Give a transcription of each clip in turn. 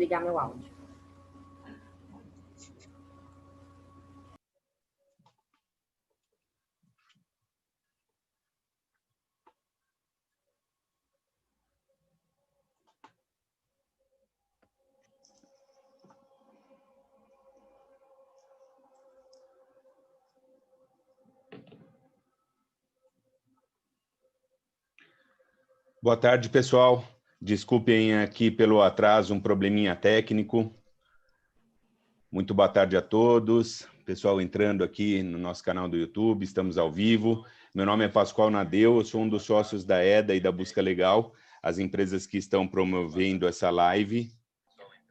desligar meu áudio. Boa tarde, pessoal. Desculpem aqui pelo atraso, um probleminha técnico. Muito boa tarde a todos. Pessoal entrando aqui no nosso canal do YouTube, estamos ao vivo. Meu nome é Pascoal Nadeu, eu sou um dos sócios da EDA e da Busca Legal, as empresas que estão promovendo essa live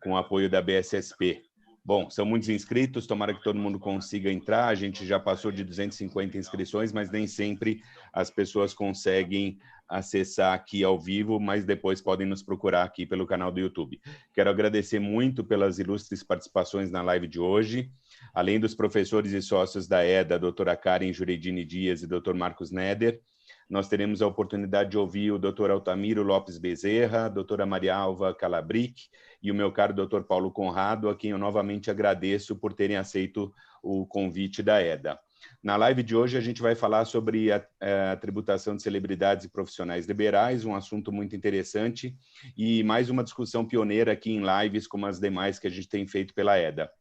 com o apoio da BSSP. Bom, são muitos inscritos, tomara que todo mundo consiga entrar. A gente já passou de 250 inscrições, mas nem sempre as pessoas conseguem acessar aqui ao vivo, mas depois podem nos procurar aqui pelo canal do YouTube. Quero agradecer muito pelas ilustres participações na live de hoje, além dos professores e sócios da EDA, a doutora Karen Juredini Dias e doutor Marcos Neder. Nós teremos a oportunidade de ouvir o doutor Altamiro Lopes Bezerra, a doutora Maria Alva Calabric e o meu caro doutor Paulo Conrado, a quem eu novamente agradeço por terem aceito o convite da EDA. Na live de hoje a gente vai falar sobre a tributação de celebridades e profissionais liberais, um assunto muito interessante e mais uma discussão pioneira aqui em lives como as demais que a gente tem feito pela EDA.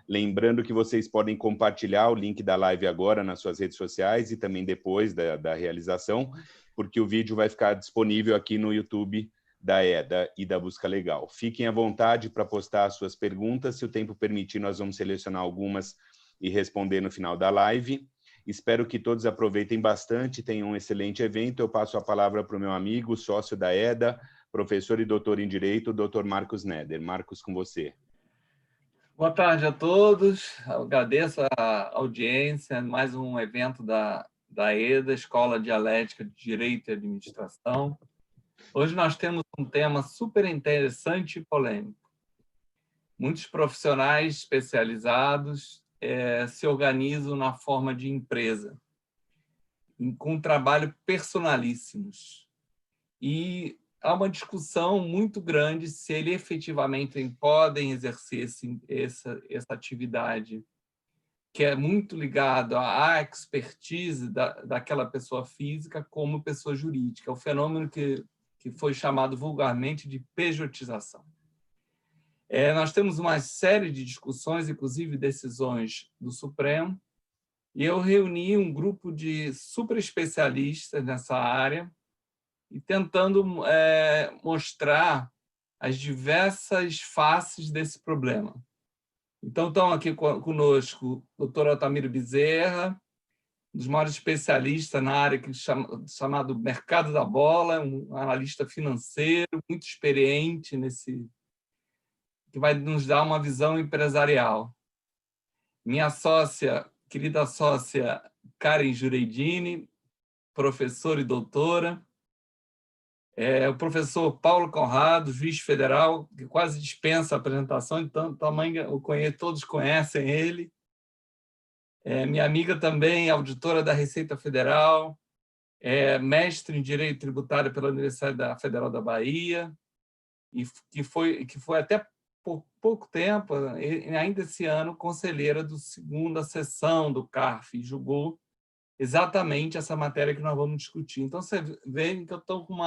Lembrando que vocês podem compartilhar o link da live agora nas suas redes sociais e também depois da realização, porque o vídeo vai ficar disponível aqui no YouTube da EDA e da Busca Legal. Fiquem à vontade para postar as suas perguntas, se o tempo permitir nós vamos selecionar algumas e responder no final da live. Espero que todos aproveitem bastante, tenham um excelente evento. Eu passo a palavra para o meu amigo, sócio da EDA, professor e doutor em Direito, doutor Marcos Neder. Marcos, com você. Boa tarde a todos, eu agradeço a audiência, mais um evento da EDA, Escola Dialética de Direito e Administração. Hoje nós temos um tema super interessante e polêmico. Muitos profissionais especializados se organizam na forma de empresa, com trabalho personalíssimos. E há uma discussão muito grande se eles efetivamente podem exercer essa atividade, que é muito ligada à expertise daquela pessoa física como pessoa jurídica. É o fenômeno que foi chamado vulgarmente de pejotização. Nós temos uma série de discussões, inclusive decisões do Supremo, e eu reuni um grupo de super especialistas nessa área, e tentando mostrar as diversas faces desse problema. Então, estão aqui conosco o doutor Altamiro Bezerra, um dos maiores especialistas na área chamado mercado da bola, um analista financeiro, muito experiente que vai nos dar uma visão empresarial. Minha querida sócia Karen Juredini, professora e doutora, o professor Paulo Conrado, juiz federal, que quase dispensa a apresentação, então todos conhecem ele. Minha amiga também, auditora da Receita Federal, mestre em Direito Tributário pela Universidade Federal da Bahia, e que foi até por pouco tempo, ainda esse ano, conselheira da segunda sessão do CARF, e julgou exatamente essa matéria que nós vamos discutir. Então, você vê que eu estou com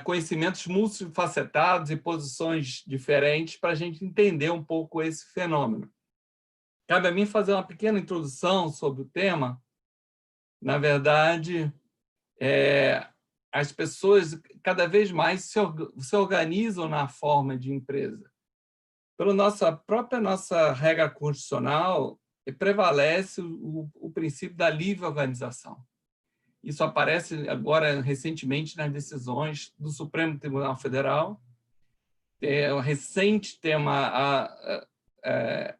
conhecimentos multifacetados e posições diferentes para a gente entender um pouco esse fenômeno. Cabe a mim fazer uma pequena introdução sobre o tema. Na verdade, as pessoas cada vez mais se organizam na forma de empresa. Pela nossa regra constitucional, prevalece o princípio da livre organização. Isso aparece agora, recentemente, nas decisões do Supremo Tribunal Federal. O recente tema, a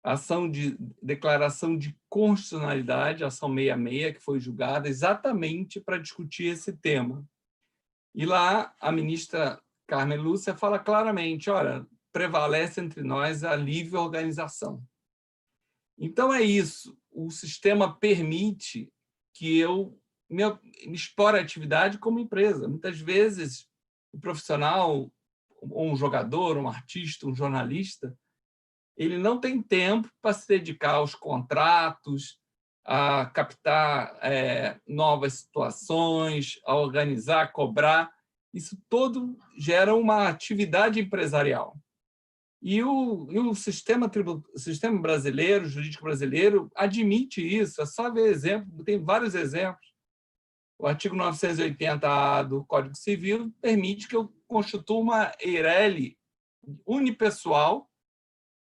ação de declaração de constitucionalidade, a ação 66, que foi julgada exatamente para discutir esse tema. E lá, a ministra Carmen Lúcia fala claramente, olha, prevalece entre nós a livre organização. Então, é isso. O sistema permite que eu me explore a atividade como empresa. Muitas vezes, o profissional um jogador, um artista, um jornalista, ele não tem tempo para se dedicar aos contratos, a captar novas situações, a organizar, a cobrar. Isso todo gera uma atividade empresarial. E o sistema brasileiro, jurídico brasileiro, admite isso. É só ver exemplo, tem vários exemplos. O artigo 980-A do Código Civil permite que eu constitua uma EIRELI unipessoal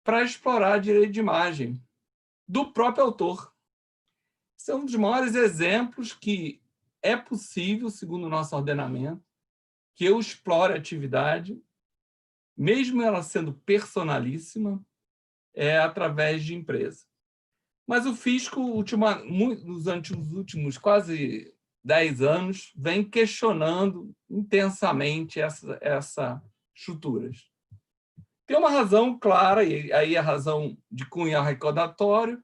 para explorar direito de imagem do próprio autor. Esse é um dos maiores exemplos que é possível, segundo o nosso ordenamento, que eu explore a atividade, mesmo ela sendo personalíssima, através de empresa. Mas o fisco, nos últimos quase 10 anos, vem questionando intensamente essas estruturas. Tem uma razão clara, e aí a razão de cunho arrecadatório,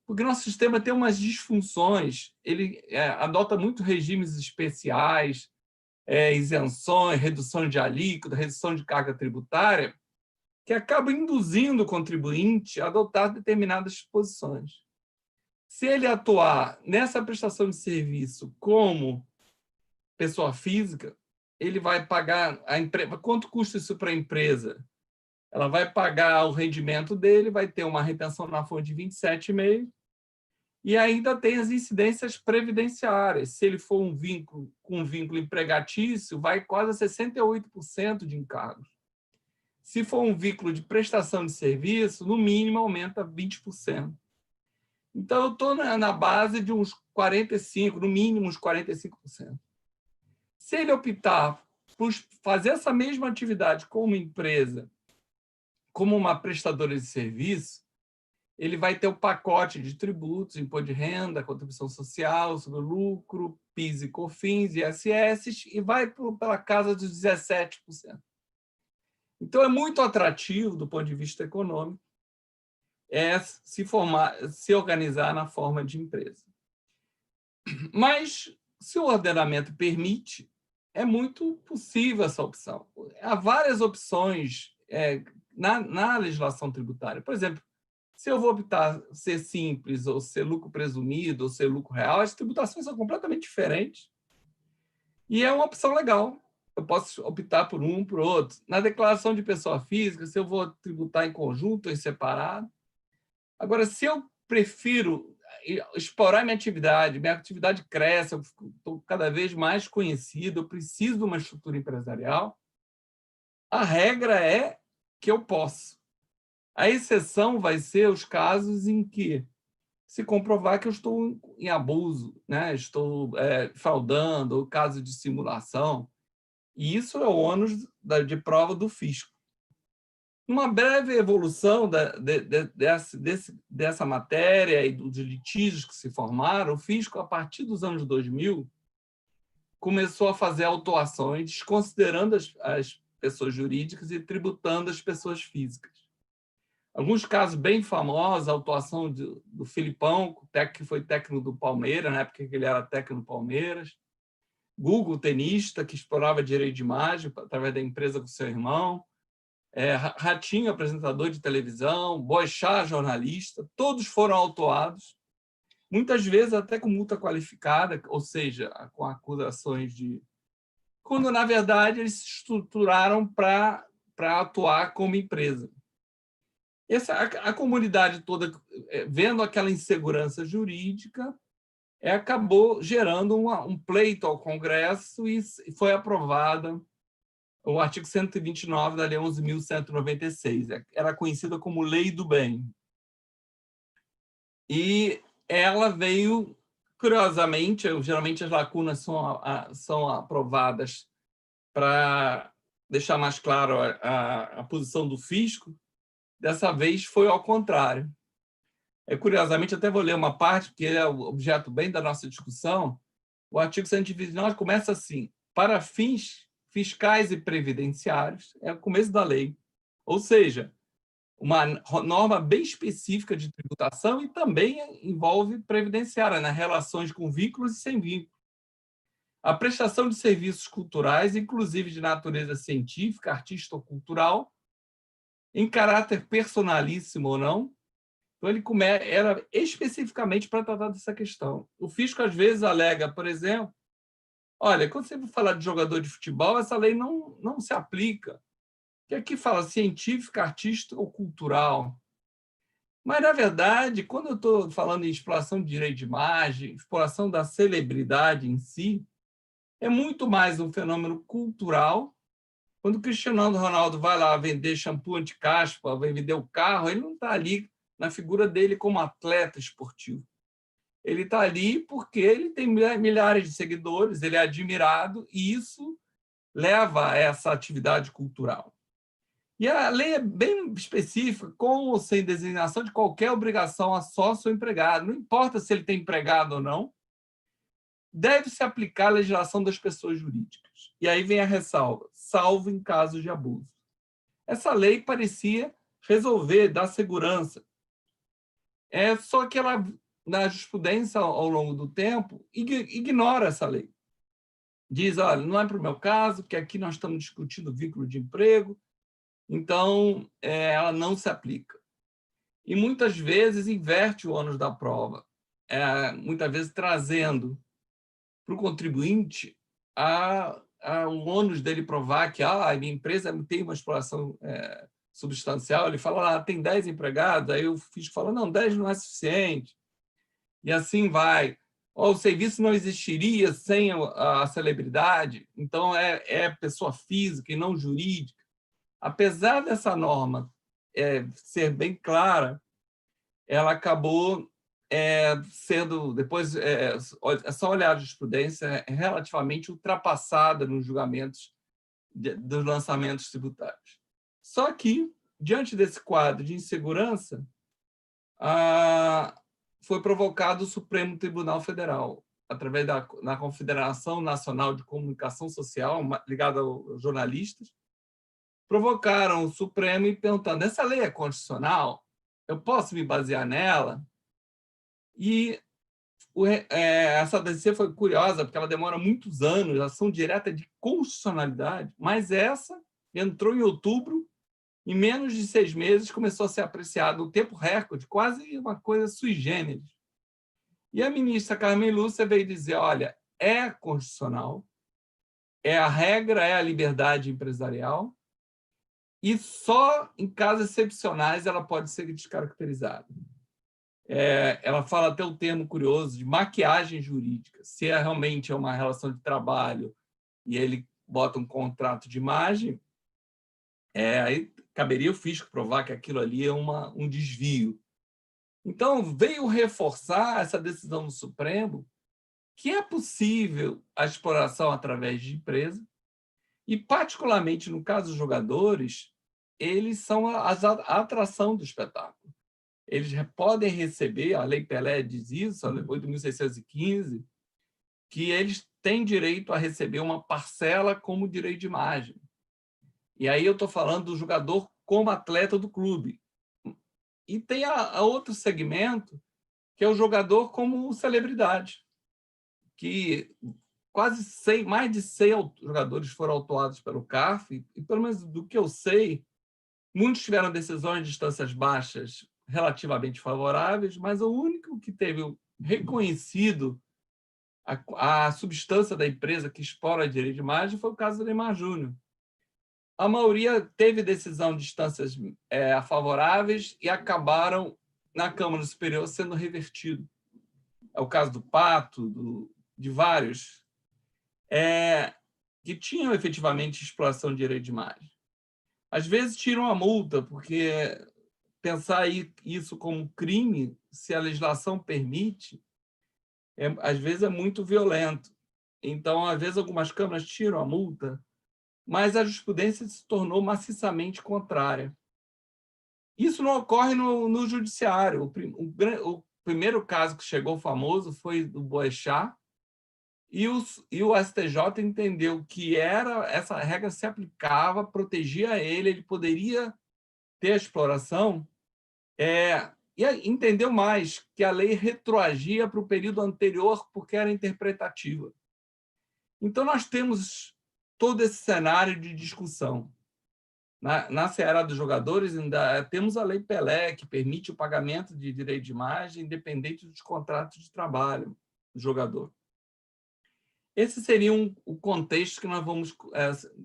porque nosso sistema tem umas disfunções, ele adota muito regimes especiais, isenções, redução de alíquota, redução de carga tributária, que acaba induzindo o contribuinte a adotar determinadas posições. Se ele atuar nessa prestação de serviço como pessoa física, ele vai pagar a empresa. Quanto custa isso para a empresa? Ela vai pagar o rendimento dele, vai ter uma retenção na fonte de 27,5%, e ainda tem as incidências previdenciárias. Se ele for com um vínculo empregatício, vai quase a 68% de encargos. Se for um vínculo de prestação de serviço, no mínimo aumenta 20%. Então, eu estou na base de uns 45%, no mínimo uns 45%. Se ele optar por fazer essa mesma atividade como empresa, como uma prestadora de serviço, ele vai ter o pacote de tributos, imposto de renda, contribuição social, sobre lucro, PIS e COFINS, ISS, e vai pela casa dos 17%. Então, é muito atrativo, do ponto de vista econômico, se organizar na forma de empresa. Mas, se o ordenamento permite, é muito possível essa opção. Há várias opções na legislação tributária. Por exemplo, se eu vou optar ser simples, ou ser lucro presumido, ou ser lucro real, as tributações são completamente diferentes. E é uma opção legal. Eu posso optar por um, por outro. Na declaração de pessoa física, se eu vou tributar em conjunto ou em separado. Agora, se eu prefiro explorar minha atividade cresce, eu estou cada vez mais conhecido, eu preciso de uma estrutura empresarial, a regra é que eu posso. A exceção vai ser os casos em que se comprovar que eu estou em abuso, né? Estou fraudando, ou caso de simulação. E isso é o ônus de prova do fisco. Uma breve evolução dessa matéria e dos litígios que se formaram, o fisco, a partir dos anos 2000, começou a fazer autuações, desconsiderando as pessoas jurídicas e tributando as pessoas físicas. Alguns casos bem famosos, a autuação do Filipão, que foi técnico do Palmeiras, na época que ele era técnico do Palmeiras. Google, tenista, que explorava direito de imagem através da empresa com seu irmão. Ratinho, apresentador de televisão. Boechat, jornalista. Todos foram autuados, muitas vezes até com multa qualificada, ou seja, com acusações de... Quando, na verdade, eles se estruturaram para atuar como empresa. A comunidade toda, vendo aquela insegurança jurídica, acabou gerando um pleito ao Congresso e foi aprovada o artigo 129 da Lei 11.196. Era conhecida como Lei do Bem. E ela veio, curiosamente, geralmente as lacunas são aprovadas para deixar mais claro a posição do fisco. Dessa vez foi ao contrário. Curiosamente, até vou ler uma parte, que é o objeto bem da nossa discussão. O artigo 129 começa assim: para fins fiscais e previdenciários, é o começo da lei. Ou seja, uma norma bem específica de tributação e também envolve previdenciária, nas relações com vínculos e sem vínculos. a prestação de serviços culturais, inclusive de natureza científica, artística ou cultural, em caráter personalíssimo ou não. Então, ele era especificamente para tratar dessa questão. O fisco, às vezes, alega, por exemplo, olha, quando você for falar de jogador de futebol, essa lei não se aplica. Que aqui fala científica, artística ou cultural. Mas, na verdade, quando eu estou falando em exploração de direito de imagem, exploração da celebridade em si, é muito mais um fenômeno cultural. Quando o Cristiano Ronaldo vai lá vender shampoo anti-caspa, vai vender o carro, ele não está ali na figura dele como atleta esportivo. Ele está ali porque ele tem milhares de seguidores, ele é admirado, e isso leva a essa atividade cultural. E a lei é bem específica, com ou sem designação de qualquer obrigação a sócio ou empregado. Não importa se ele tem empregado ou não, deve-se aplicar a legislação das pessoas jurídicas. E aí vem a ressalva, salvo em casos de abuso. Essa lei parecia resolver, dar segurança. Só que ela, na jurisprudência ao longo do tempo, ignora essa lei. Diz, olha, não é para o meu caso, porque aqui nós estamos discutindo vínculo de emprego, então ela não se aplica. E muitas vezes inverte o ônus da prova, muitas vezes trazendo para o contribuinte o ônus dele provar que a minha empresa tem uma exploração substancial. Ele fala, tem 10 empregados, aí o fisco fala, não, 10 não é suficiente. E assim vai. O serviço não existiria sem a celebridade, então é pessoa física e não jurídica. Apesar dessa norma ser bem clara, ela acabou sendo, depois, é só olhar a jurisprudência, relativamente ultrapassada nos julgamentos dos lançamentos tributários. Só que, diante desse quadro de insegurança, foi provocado o Supremo Tribunal Federal, através da Confederação Nacional de Comunicação Social, ligada aos jornalistas, provocaram o Supremo e perguntando, essa lei é constitucional? Eu posso me basear nela? E essa decisão foi curiosa, porque ela demora muitos anos, ação direta de constitucionalidade, mas essa entrou em outubro, em menos de 6 meses começou a ser apreciado o tempo recorde, quase uma coisa sui generis. E a ministra Carmen Lúcia veio dizer, olha, é constitucional, a regra é a liberdade empresarial, e só em casos excepcionais ela pode ser descaracterizada. Ela fala até o termo curioso de maquiagem jurídica. Se realmente é uma relação de trabalho e ele bota um contrato de imagem, aí caberia o fisco provar que aquilo ali é um desvio. Então, veio reforçar essa decisão do Supremo que é possível a exploração através de empresa e, particularmente no caso dos jogadores, eles são a atração do espetáculo. Eles podem receber, a Lei Pelé diz isso, a Lei 8.615, que eles têm direito a receber uma parcela como direito de imagem. E aí eu estou falando do jogador como atleta do clube. E tem a outro segmento, que é o jogador como celebridade, que mais de 100 jogadores foram autuados pelo CARF, e pelo menos do que eu sei, muitos tiveram decisões de instâncias baixas relativamente favoráveis, mas o único que teve reconhecido a substância da empresa que explora direito de imagem foi o caso do Neymar Júnior. A maioria teve decisão de instâncias favoráveis e acabaram na Câmara Superior sendo revertido. É o caso do Pato, de vários, que tinham efetivamente exploração de direito de imagem. Às vezes tiram a multa, porque pensar isso como crime, se a legislação permite, às vezes é muito violento. Então, às vezes, algumas câmaras tiram a multa, mas a jurisprudência se tornou maciçamente contrária. Isso não ocorre no judiciário. O primeiro caso que chegou famoso foi do Boechat, e o STJ entendeu que essa regra se aplicava, protegia ele poderia ter a exploração, e entendeu mais que a lei retroagia para o período anterior porque era interpretativa. Então, nós temos todo esse cenário de discussão. Na seara dos jogadores, ainda temos a Lei Pelé, que permite o pagamento de direito de imagem independente dos contratos de trabalho do jogador. Esse seria o contexto que nós vamos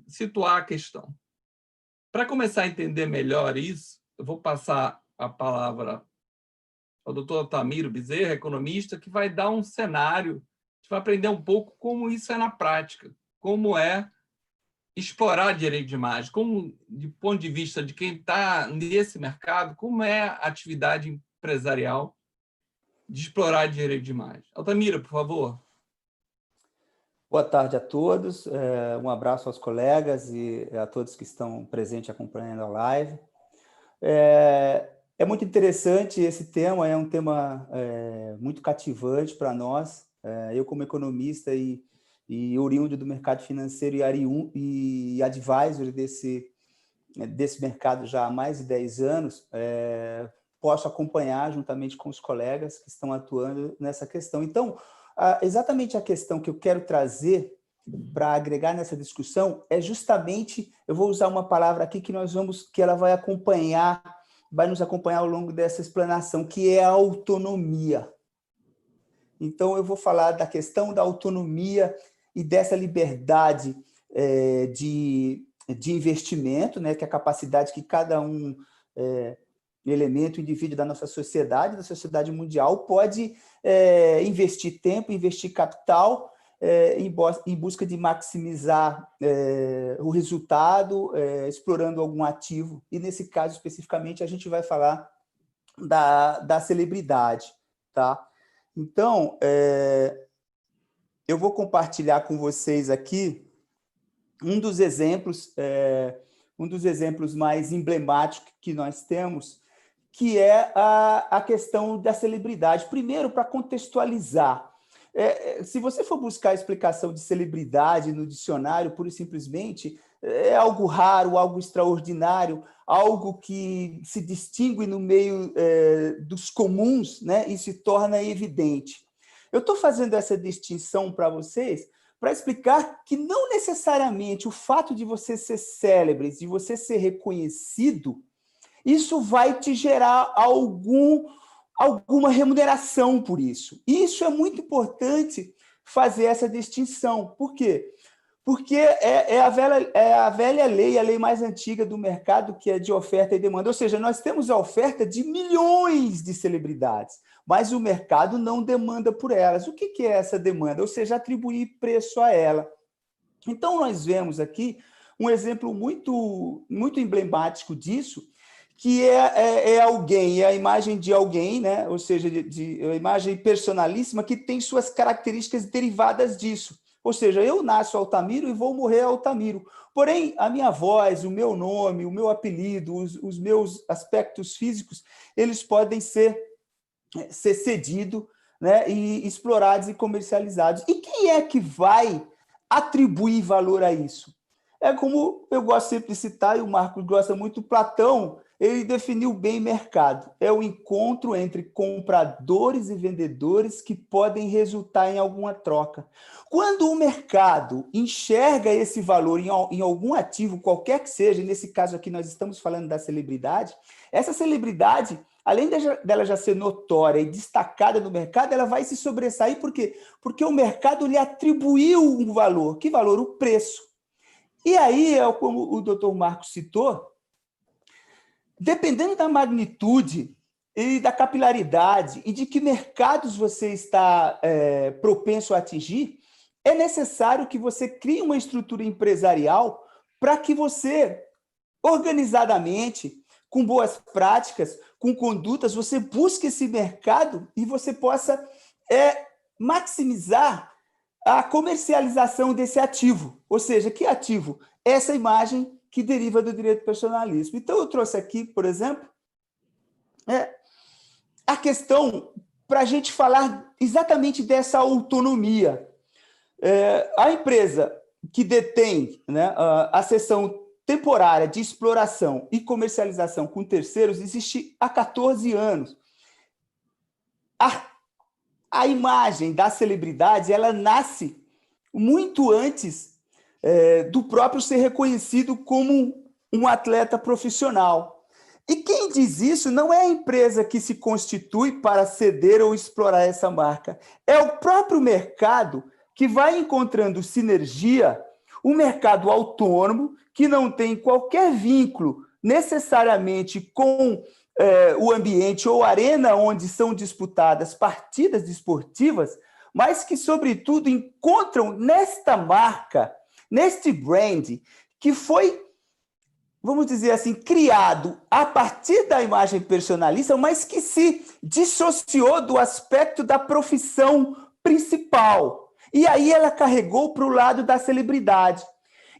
situar a questão. Para começar a entender melhor isso, eu vou passar a palavra ao Dr. Altamiro Bezerra, economista, que vai dar um cenário, a gente vai aprender um pouco como isso é na prática, como é explorar direito de imagem, como, de ponto de vista de quem está nesse mercado, como é a atividade empresarial de explorar direito de imagem. Altamiro, por favor. Boa tarde a todos, um abraço aos colegas e a todos que estão presentes acompanhando a live. É muito interessante esse tema, é um tema muito cativante para nós. Eu, como economista e oriundo do mercado financeiro e advisor desse mercado já há mais de 10 anos, posso acompanhar juntamente com os colegas que estão atuando nessa questão. Então, exatamente a questão que eu quero trazer para agregar nessa discussão é justamente, eu vou usar uma palavra aqui que ela vai nos acompanhar ao longo dessa explanação, que é a autonomia. Então, eu vou falar da questão da autonomia e dessa liberdade de investimento, né, que é a capacidade que cada elemento, indivíduo da nossa sociedade, da sociedade mundial, pode investir tempo, investir capital em busca de maximizar o resultado, explorando algum ativo. E, nesse caso, especificamente, a gente vai falar da celebridade. Tá? Então, eu vou compartilhar com vocês aqui um dos exemplos mais emblemáticos que nós temos, que é a questão da celebridade. Primeiro, para contextualizar, se você for buscar a explicação de celebridade no dicionário, pura e simplesmente, é algo raro, algo extraordinário, algo que se distingue no meio dos comuns, né, e se torna evidente. Eu estou fazendo essa distinção para vocês para explicar que não necessariamente o fato de você ser célebre, de você ser reconhecido, isso vai te gerar alguma remuneração por isso. E isso é muito importante fazer essa distinção. Por quê? Porque é a velha lei, a lei mais antiga do mercado, que é de oferta e demanda. Ou seja, nós temos a oferta de milhões de celebridades, mas o mercado não demanda por elas. O que é essa demanda? Ou seja, atribuir preço a ela. Então, nós vemos aqui um exemplo muito, muito emblemático disso, que é alguém, é a imagem de alguém, né? Ou seja, a imagem personalíssima que tem suas características derivadas disso. Ou seja, eu nasço Altamiro e vou morrer Altamiro. Porém, a minha voz, o meu nome, o meu apelido, os meus aspectos físicos, eles podem ser cedidos, né, e explorados e comercializados. E quem é que vai atribuir valor a isso? É como eu gosto sempre de citar, e o Marcos gosta muito, Platão, ele definiu bem mercado. É o encontro entre compradores e vendedores que podem resultar em alguma troca. Quando o mercado enxerga esse valor em algum ativo, qualquer que seja, nesse caso aqui nós estamos falando da celebridade, essa celebridade, além dela já ser notória e destacada no mercado, ela vai se sobressair. Por quê? Porque o mercado lhe atribuiu um valor. Que valor? O preço. E aí, como o doutor Marcos citou, dependendo da magnitude e da capilaridade e de que mercados você está propenso a atingir, é necessário que você crie uma estrutura empresarial para que você, organizadamente, com boas práticas, com condutas, você busque esse mercado e você possa maximizar a comercialização desse ativo. Ou seja, que ativo? Essa imagem que deriva do direito personalíssimo. Então, eu trouxe aqui, por exemplo, a questão para a gente falar exatamente dessa autonomia. A empresa que detém, né, a seção temporária de exploração e comercialização com terceiros existe há 14 anos. A imagem da celebridade, ela nasce muito antes do próprio ser reconhecido como um atleta profissional. E quem diz isso não é a empresa que se constitui para ceder ou explorar essa marca, é o próprio mercado que vai encontrando sinergia, um mercado autônomo que não tem qualquer vínculo necessariamente com o ambiente ou arena onde são disputadas partidas desportivas, mas que, sobretudo, encontram nesta marca, neste brand, que foi, vamos dizer assim, criado a partir da imagem personalista, mas que se dissociou do aspecto da profissão principal. E aí ela carregou para o lado da celebridade.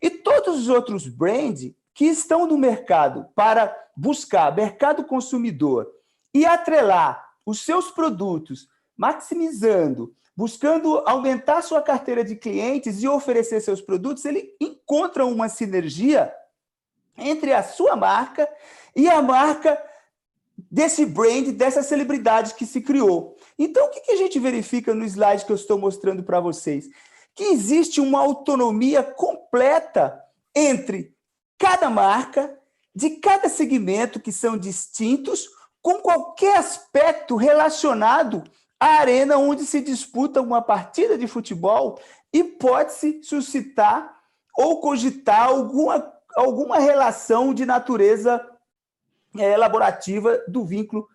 E todos os outros brands que estão no mercado para buscar mercado consumidor e atrelar os seus produtos, maximizando, buscando aumentar sua carteira de clientes e oferecer seus produtos, ele encontra uma sinergia entre a sua marca e a marca desse brand, dessa celebridade que se criou. Então, o que a gente verifica no slide que eu estou mostrando para vocês? Que existe uma autonomia completa entre cada marca, de cada segmento, que são distintos, com qualquer aspecto relacionado à arena onde se disputa uma partida de futebol e pode-se suscitar ou cogitar alguma relação de natureza elaborativa do vínculo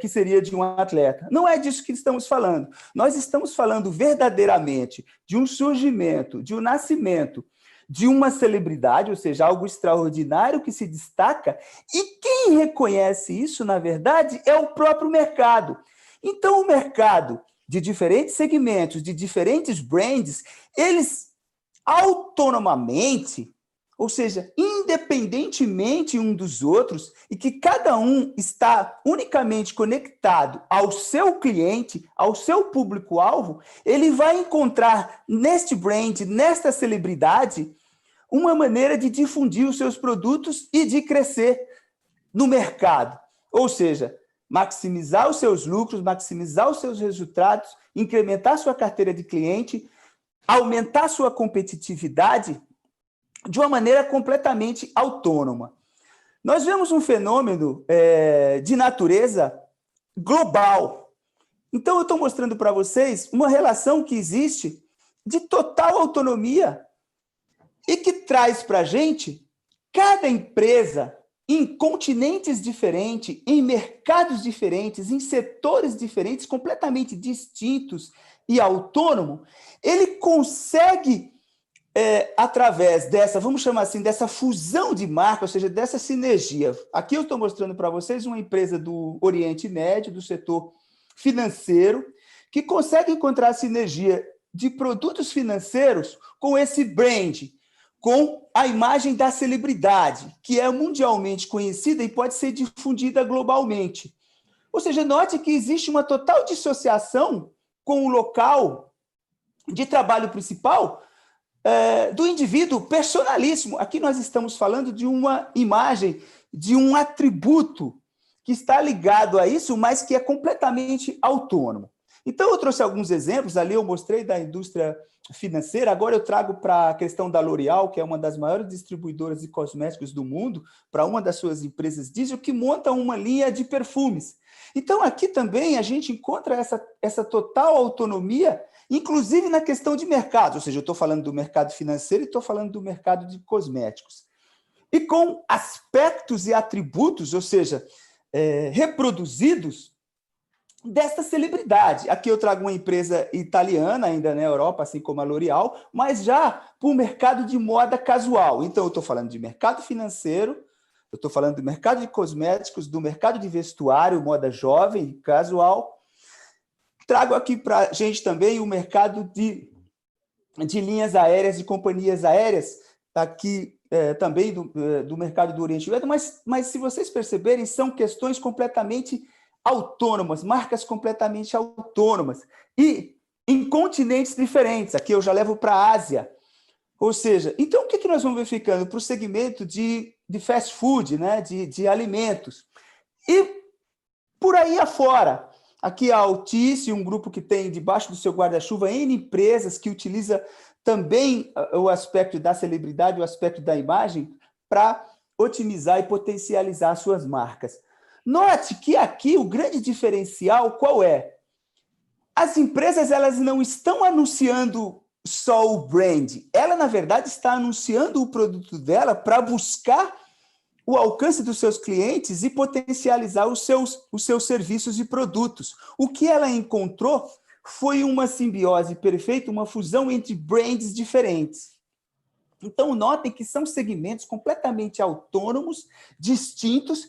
que seria de um atleta. Não é disso que estamos falando. Nós estamos falando verdadeiramente de um surgimento, de um nascimento de uma celebridade, ou seja, algo extraordinário que se destaca, e quem reconhece isso, na verdade, é o próprio mercado. Então, o mercado de diferentes segmentos, de diferentes brands, eles autonomamente, ou seja, independentemente um dos outros, e que cada um está unicamente conectado ao seu cliente, ao seu público-alvo, ele vai encontrar neste brand, nesta celebridade, uma maneira de difundir os seus produtos e de crescer no mercado. Ou seja, maximizar os seus lucros, maximizar os seus resultados, incrementar sua carteira de cliente, aumentar sua competitividade de uma maneira completamente autônoma. Nós vemos um fenômeno de natureza global. Então, eu estou mostrando para vocês uma relação que existe de total autonomia e que traz para a gente cada empresa em continentes diferentes, em mercados diferentes, em setores diferentes, completamente distintos e autônomo, ele consegue, através dessa, vamos chamar assim, dessa fusão de marca, ou seja, dessa sinergia. Aqui eu estou mostrando para vocês uma empresa do Oriente Médio, do setor financeiro, que consegue encontrar sinergia de produtos financeiros com esse brand, com a imagem da celebridade, que é mundialmente conhecida e pode ser difundida globalmente. Ou seja, note que existe uma total dissociação com o local de trabalho principal do indivíduo personalíssimo. Aqui nós estamos falando de uma imagem, de um atributo que está ligado a isso, mas que é completamente autônomo. Então, eu trouxe alguns exemplos, ali eu mostrei da indústria financeira, agora eu trago para a questão da L'Oréal, que é uma das maiores distribuidoras de cosméticos do mundo, para uma das suas empresas diesel, que monta uma linha de perfumes. Então, aqui também a gente encontra essa total autonomia, inclusive na questão de mercado, ou seja, eu estou falando do mercado financeiro e estou falando do mercado de cosméticos. E com aspectos e atributos, ou seja, reproduzidos, desta celebridade. Aqui eu trago uma empresa italiana, ainda na Europa, assim como a L'Oréal, mas já para o mercado de moda casual. Então, eu estou falando de mercado financeiro, eu estou falando do mercado de cosméticos, do mercado de vestuário, moda jovem, casual. Trago aqui para a gente também o mercado de linhas aéreas, de companhias aéreas, aqui também do mercado do Oriente Médio, mas se vocês perceberem, são questões completamente autônomas, marcas completamente autônomas e em continentes diferentes. Aqui eu já levo para a Ásia. Ou seja, então o que nós vamos verificando para o segmento de fast food, né, de alimentos? E por aí afora, Aqui a Altice, um grupo que tem debaixo do seu guarda-chuva N empresas que utiliza também o aspecto da celebridade, o aspecto da imagem, para otimizar e potencializar suas marcas. Note que aqui o grande diferencial qual é? As empresas elas não estão anunciando só o brand, ela, na verdade, está anunciando o produto dela para buscar o alcance dos seus clientes e potencializar os seus serviços e produtos. O que ela encontrou foi uma simbiose perfeita, uma fusão entre brands diferentes. Então, notem que são segmentos completamente autônomos, distintos,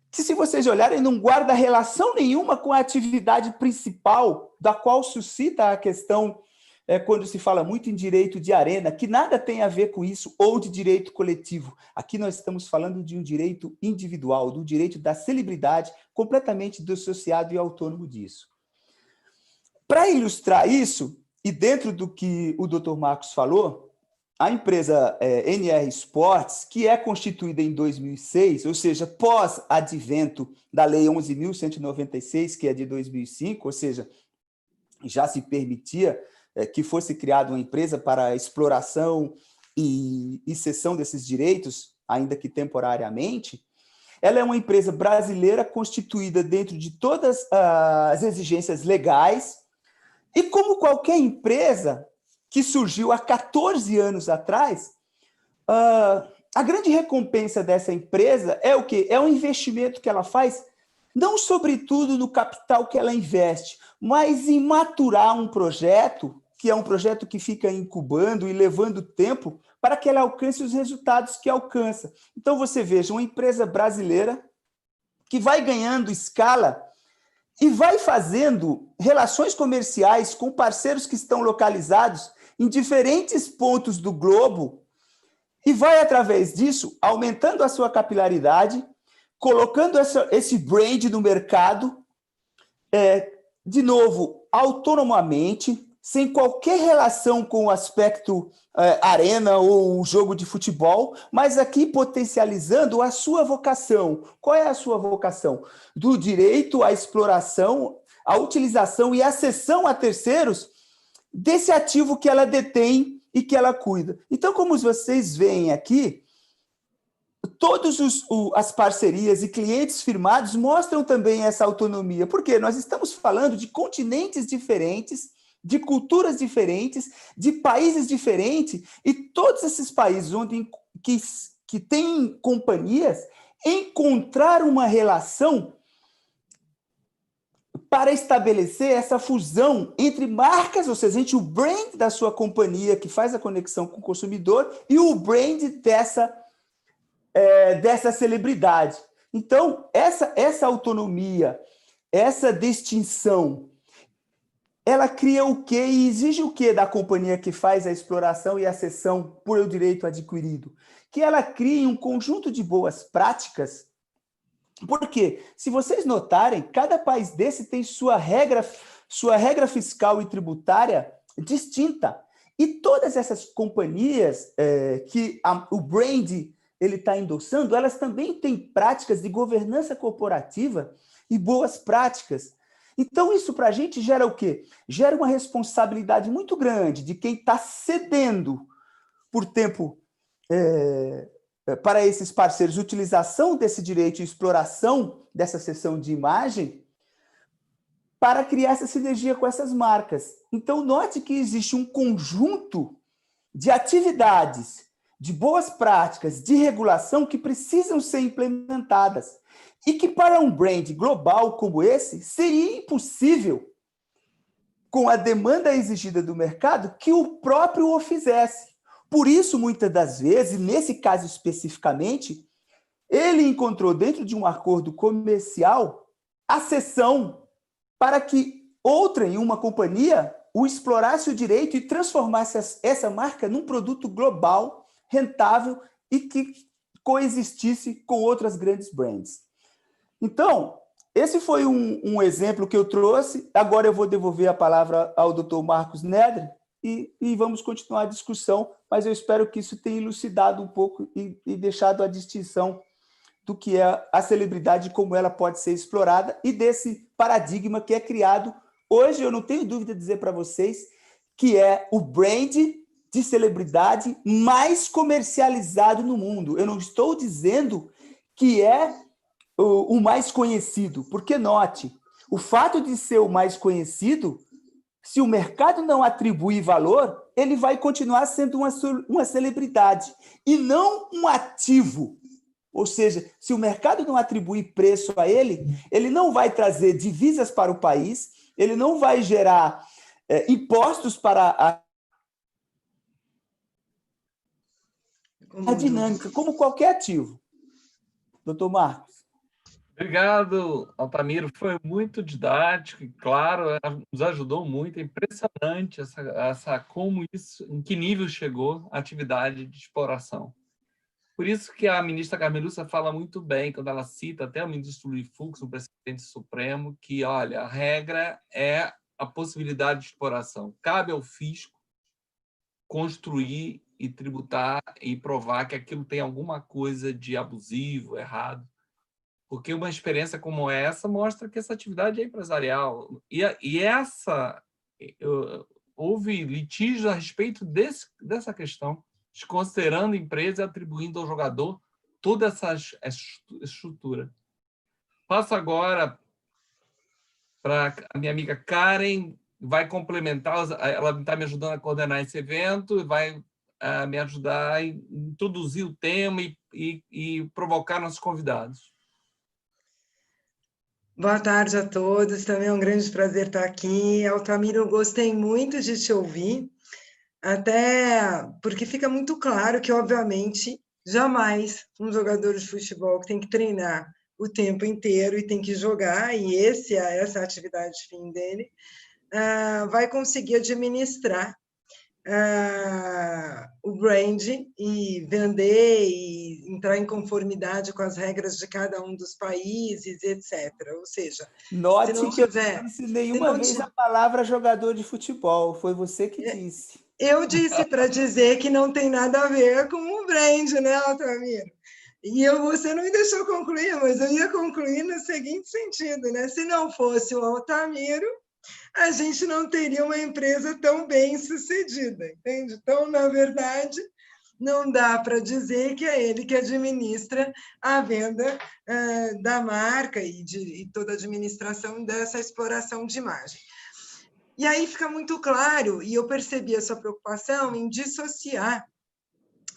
que, se vocês olharem, não guarda relação nenhuma com a atividade principal, da qual suscita a questão, quando se fala muito em direito de arena, que nada tem a ver com isso, ou de direito coletivo. Aqui nós estamos falando de um direito individual, do direito da celebridade, completamente dissociado e autônomo disso. Para ilustrar isso, e dentro do que o Dr. Marcos falou, a empresa NR Sports, que é constituída em 2006, ou seja, pós-advento da Lei 11.196, que é de 2005, ou seja, já se permitia que fosse criada uma empresa para exploração e cessão desses direitos, ainda que temporariamente. Ela é uma empresa brasileira constituída dentro de todas as exigências legais e, como qualquer empresa que surgiu há 14 anos atrás, a grande recompensa dessa empresa é o quê? É um investimento que ela faz, não sobretudo no capital que ela investe, mas em maturar um projeto, que é um projeto que fica incubando e levando tempo para que ela alcance os resultados que alcança. Então, você veja, uma empresa brasileira que vai ganhando escala e vai fazendo relações comerciais com parceiros que estão localizados em diferentes pontos do globo e vai, através disso, aumentando a sua capilaridade, colocando esse brand no mercado, de novo, autonomamente, sem qualquer relação com o aspecto arena ou jogo de futebol, mas aqui potencializando a sua vocação. Qual é a sua vocação? Do direito à exploração, à utilização e à cessão a terceiros desse ativo que ela detém e que ela cuida. Então, como vocês veem aqui, todas as parcerias e clientes firmados mostram também essa autonomia, porque nós estamos falando de continentes diferentes, de culturas diferentes, de países diferentes, e todos esses países onde que têm companhias encontrar uma relação para estabelecer essa fusão entre marcas, ou seja, entre o brand da sua companhia, que faz a conexão com o consumidor, e o brand dessa celebridade. Então, essa autonomia, essa distinção, ela cria o quê e exige o quê da companhia que faz a exploração e a cessão por o direito adquirido? Que ela crie um conjunto de boas práticas, porque, se vocês notarem, cada país desse tem sua regra fiscal e tributária distinta. E todas essas companhias que o brand ele está endossando, elas também têm práticas de governança corporativa e boas práticas. Então, isso para a gente gera o quê? Gera uma responsabilidade muito grande de quem está cedendo por tempo para esses parceiros, utilização desse direito e exploração dessa seção de imagem para criar essa sinergia com essas marcas. Então, note que existe um conjunto de atividades, de boas práticas, de regulação que precisam ser implementadas e que, para um brand global como esse, seria impossível, com a demanda exigida do mercado, que o próprio o fizesse. Por isso, muitas das vezes, nesse caso especificamente, ele encontrou dentro de um acordo comercial a cessão para que outrem, uma companhia, o explorasse o direito e transformasse essa marca num produto global, rentável e que coexistisse com outras grandes brands. Então, esse foi um exemplo que eu trouxe. Agora eu vou devolver a palavra ao Dr. Marcos Nedre e vamos continuar a discussão, mas eu espero que isso tenha elucidado um pouco e deixado a distinção do que é a celebridade e como ela pode ser explorada e desse paradigma que é criado. Hoje, eu não tenho dúvida de dizer para vocês que é o brand de celebridade mais comercializado no mundo. Eu não estou dizendo que é o mais conhecido, porque note, o fato de ser o mais conhecido, se o mercado não atribuir valor, ele vai continuar sendo uma celebridade e não um ativo. Ou seja, se o mercado não atribuir preço a ele, ele não vai trazer divisas para o país, ele não vai gerar impostos para a dinâmica, como qualquer ativo. Doutor Marcos. Obrigado, Altamiro. Foi muito didático e, claro, nos ajudou muito. É impressionante como isso, em que nível chegou a atividade de exploração. Por isso que a ministra Carmen Lúcia fala muito bem, quando ela cita até o ministro Luiz Fux, o presidente supremo, que, olha, a regra é a possibilidade de exploração. Cabe ao fisco construir e tributar e provar que aquilo tem alguma coisa de abusivo, errado. Porque uma experiência como essa mostra que essa atividade é empresarial. Houve litígio a respeito dessa questão, desconsiderando a empresa e atribuindo ao jogador toda essa estrutura. Passo agora para a minha amiga Karen, vai complementar, ela está me ajudando a coordenar esse evento, vai me ajudar a introduzir o tema e provocar nossos convidados. Boa tarde a todos, também é um grande prazer estar aqui. Altamiro, gostei muito de te ouvir, até porque fica muito claro que, obviamente, jamais um jogador de futebol que tem que treinar o tempo inteiro e tem que jogar, e essa é a atividade fim dele, vai conseguir administrar o brand e vender e entrar em conformidade com as regras de cada um dos países, etc. Ou seja, note que eu não disse nenhuma vez a palavra jogador de futebol, foi você que disse. Eu disse para dizer que não tem nada a ver com o brand, né, Altamiro? E você não me deixou concluir, mas eu ia concluir no seguinte sentido, né? Se não fosse o Altamiro, a gente não teria uma empresa tão bem sucedida, entende? Então, na verdade, não dá para dizer que é ele que administra a venda da marca e toda a administração dessa exploração de imagem. E aí fica muito claro, e eu percebi a sua preocupação em dissociar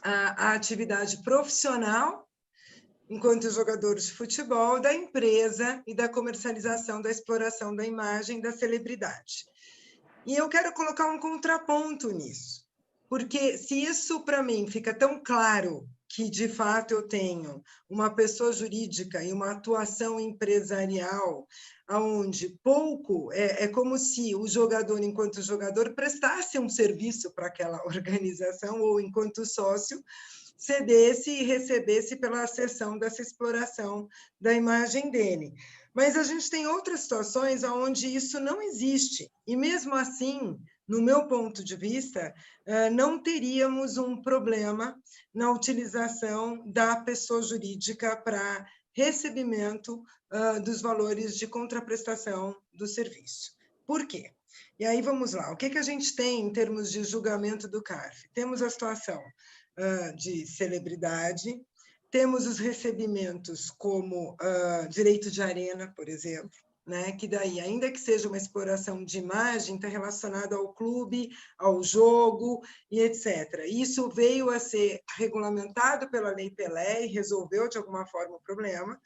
a atividade profissional enquanto jogador de futebol, da empresa e da comercialização, da exploração da imagem da celebridade. E eu quero colocar um contraponto nisso, porque se isso, para mim, fica tão claro que, de fato, eu tenho uma pessoa jurídica e uma atuação empresarial onde pouco é como se o jogador, enquanto jogador, prestasse um serviço para aquela organização ou, enquanto sócio, cedesse e recebesse pela cessão dessa exploração da imagem dele. Mas a gente tem outras situações onde isso não existe. E, mesmo assim, no meu ponto de vista, não teríamos um problema na utilização da pessoa jurídica para recebimento dos valores de contraprestação do serviço. Por quê? E aí, vamos lá. O que a gente tem em termos de julgamento do CARF? Temos a situação de celebridade, temos os recebimentos como direito de arena, por exemplo, né? Que daí, ainda que seja uma exploração de imagem, está relacionado ao clube, ao jogo e etc. Isso veio a ser regulamentado pela Lei Pelé e resolveu, de alguma forma, o problema,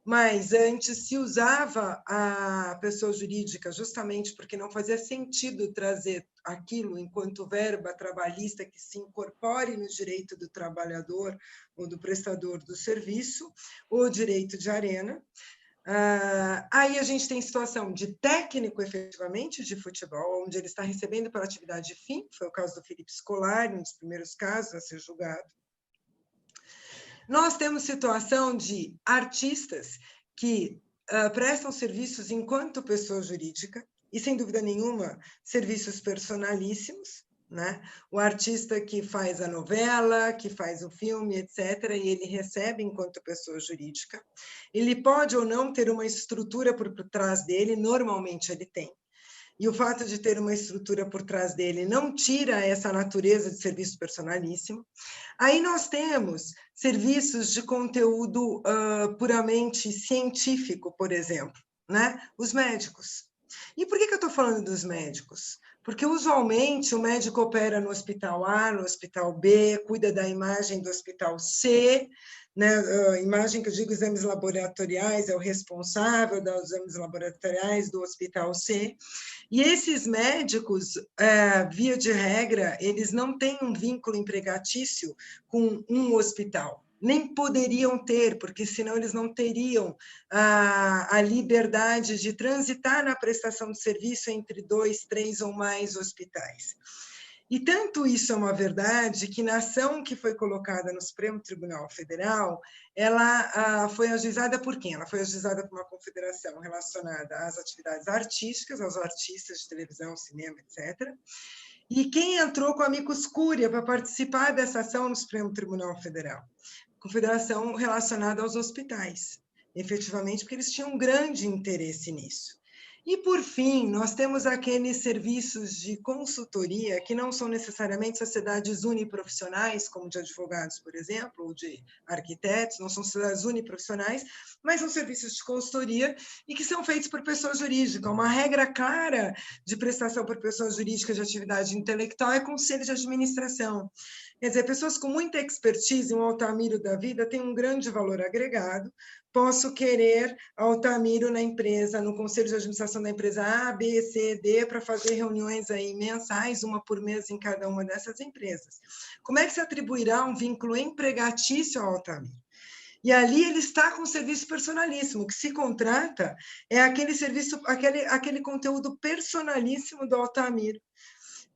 mas antes se usava a pessoa jurídica justamente porque não fazia sentido trazer aquilo enquanto verba trabalhista que se incorpore no direito do trabalhador ou do prestador do serviço, ou direito de arena. Aí a gente tem situação de técnico, efetivamente, de futebol, onde ele está recebendo pela atividade fim, foi o caso do Felipe Scolari, um dos primeiros casos a ser julgado. Nós temos situação de artistas que prestam serviços enquanto pessoa jurídica, e, sem dúvida nenhuma, serviços personalíssimos, né? O artista que faz a novela, que faz o filme, etc., e ele recebe enquanto pessoa jurídica. Ele pode ou não ter uma estrutura por trás dele, normalmente ele tem. E o fato de ter uma estrutura por trás dele não tira essa natureza de serviço personalíssimo. Aí nós temos serviços de conteúdo puramente científico, por exemplo, né? Os médicos. E por que eu estou falando dos médicos? Porque, usualmente, o médico opera no hospital A, no hospital B, cuida da imagem do hospital C, né? Imagem que eu digo exames laboratoriais, é o responsável dos exames laboratoriais do hospital C. E esses médicos, via de regra, eles não têm um vínculo empregatício com um hospital. Nem poderiam ter, porque senão eles não teriam a liberdade de transitar na prestação de serviço entre 2, 3 ou mais hospitais. E tanto isso é uma verdade que na ação que foi colocada no Supremo Tribunal Federal, ela foi ajuizada por quem? Ela foi ajuizada por uma confederação relacionada às atividades artísticas, aos artistas de televisão, cinema, etc. E quem entrou com a amicus curiae para participar dessa ação no Supremo Tribunal Federal? Confederação relacionada aos hospitais, efetivamente, porque eles tinham um grande interesse nisso. E, por fim, nós temos aqueles serviços de consultoria que não são necessariamente sociedades uniprofissionais, como de advogados, por exemplo, ou de arquitetos, não são sociedades uniprofissionais, mas são serviços de consultoria e que são feitos por pessoa jurídica. Uma regra clara de prestação por pessoa jurídica de atividade intelectual é conselho de administração. Quer dizer, pessoas com muita expertise, um Altamiro da vida, têm um grande valor agregado. Posso querer Altamiro na empresa, no conselho de administração da empresa A, B, C, D, para fazer reuniões aí mensais, uma por mês em cada uma dessas empresas. Como é que se atribuirá um vínculo empregatício ao Altamiro? E ali ele está com um serviço personalíssimo. O que se contrata é aquele serviço, aquele conteúdo personalíssimo do Altamiro,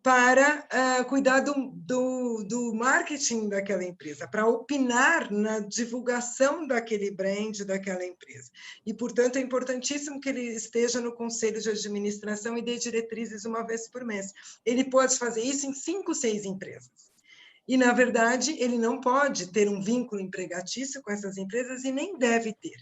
para cuidar do marketing daquela empresa, para opinar na divulgação daquele brand, daquela empresa. E, portanto, é importantíssimo que ele esteja no conselho de administração e dê diretrizes uma vez por mês. Ele pode fazer isso em 5, 6 empresas. E, na verdade, ele não pode ter um vínculo empregatício com essas empresas e nem deve ter.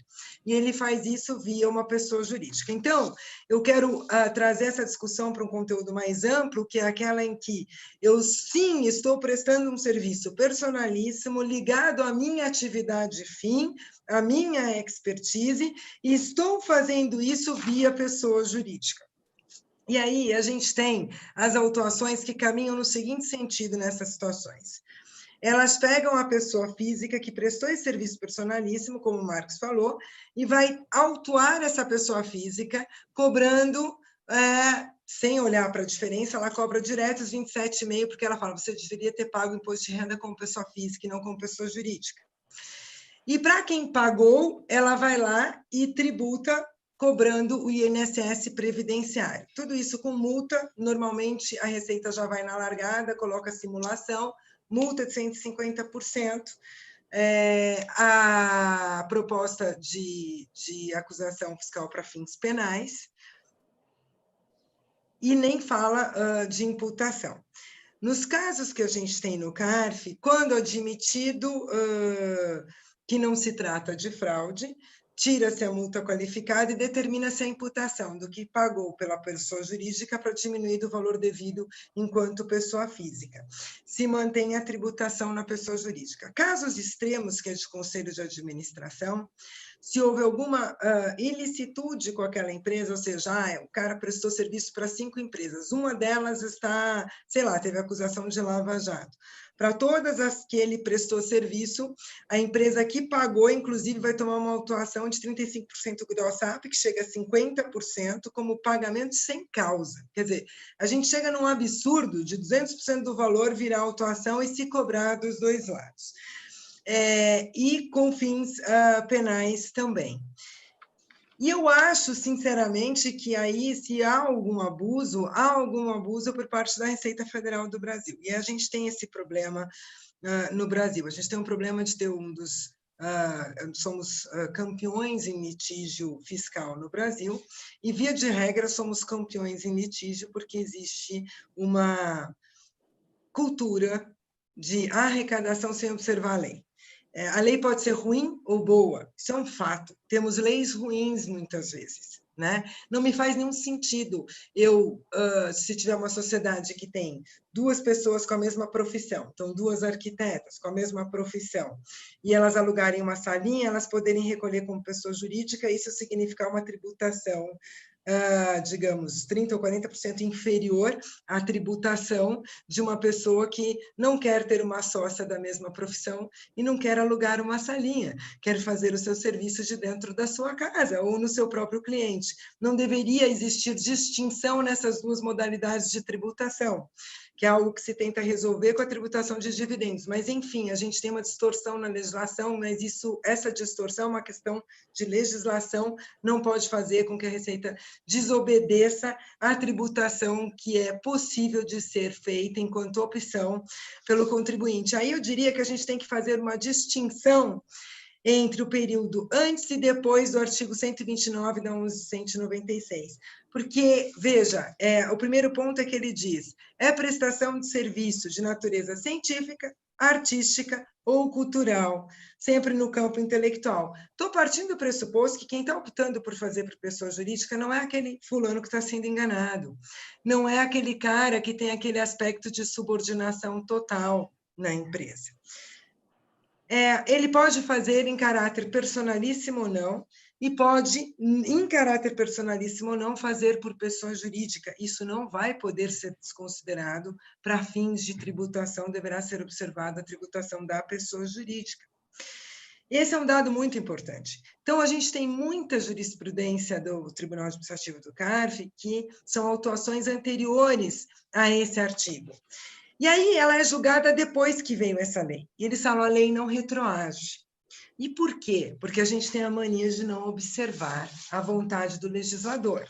E ele faz isso via uma pessoa jurídica. Então, eu quero trazer essa discussão para um conteúdo mais amplo, que é aquela em que eu, sim, estou prestando um serviço personalíssimo ligado à minha atividade fim, à minha expertise, e estou fazendo isso via pessoa jurídica. E aí a gente tem as autuações que caminham no seguinte sentido nessas situações. Elas pegam a pessoa física que prestou esse serviço personalíssimo, como o Marcos falou, e vai autuar essa pessoa física, cobrando, sem olhar para a diferença, ela cobra direto os 27,5%, porque ela fala, você deveria ter pago o imposto de renda como pessoa física e não como pessoa jurídica. E para quem pagou, ela vai lá e tributa cobrando o INSS previdenciário. Tudo isso com multa, normalmente a Receita já vai na largada, coloca a simulação, multa de 150%, a proposta de acusação fiscal para fins penais, e nem fala de imputação. Nos casos que a gente tem no CARF, quando admitido que não se trata de fraude, tira-se a multa qualificada e determina-se a imputação do que pagou pela pessoa jurídica para diminuir do valor devido enquanto pessoa física. Se mantém a tributação na pessoa jurídica. Casos extremos, que é de conselho de administração, se houve alguma ilicitude com aquela empresa, ou seja, o cara prestou serviço para 5 empresas, uma delas está, sei lá, teve acusação de lava-jato. Para todas as que ele prestou serviço, a empresa que pagou, inclusive, vai tomar uma autuação de 35% do gross-up, que chega a 50%, como pagamento sem causa. Quer dizer, a gente chega num absurdo de 200% do valor virar autuação e se cobrar dos dois lados. E com fins penais também. E eu acho, sinceramente, que aí, se há algum abuso por parte da Receita Federal do Brasil. E a gente tem esse problema no Brasil. A gente tem um problema de ter somos campeões em litígio fiscal no Brasil, e, via de regra, somos campeões em litígio porque existe uma cultura de arrecadação sem observar a lei. A lei pode ser ruim ou boa, isso é um fato. Temos leis ruins muitas vezes, né? Não me faz nenhum sentido se tiver uma sociedade que tem 2 pessoas com a mesma profissão, então 2 arquitetas com a mesma profissão, e elas alugarem uma salinha, elas poderem recolher como pessoa jurídica, isso significar uma tributação, digamos, 30% ou 40% inferior à tributação de uma pessoa que não quer ter uma sócia da mesma profissão e não quer alugar uma salinha, quer fazer o seu serviço de dentro da sua casa ou no seu próprio cliente. Não deveria existir distinção nessas 2 modalidades de tributação, que é algo que se tenta resolver com a tributação de dividendos. Mas, enfim, a gente tem uma distorção na legislação, mas essa distorção é uma questão de legislação, não pode fazer com que a Receita desobedeça à tributação que é possível de ser feita enquanto opção pelo contribuinte. Aí eu diria que a gente tem que fazer uma distinção entre o período antes e depois do artigo 129 da 1196. Porque, veja, o primeiro ponto é que ele diz, é prestação de serviço de natureza científica, artística ou cultural, sempre no campo intelectual. Estou partindo do pressuposto que quem está optando por fazer para pessoa jurídica não é aquele fulano que está sendo enganado, não é aquele cara que tem aquele aspecto de subordinação total na empresa. Ele pode fazer em caráter personalíssimo ou não, e pode, em caráter personalíssimo ou não, fazer por pessoa jurídica. Isso não vai poder ser desconsiderado para fins de tributação, deverá ser observada a tributação da pessoa jurídica. Esse é um dado muito importante. Então, a gente tem muita jurisprudência do Tribunal Administrativo do CARF, que são autuações anteriores a esse artigo. E aí ela é julgada depois que veio essa lei. E eles falam, a lei não retroage. E por quê? Porque a gente tem a mania de não observar a vontade do legislador.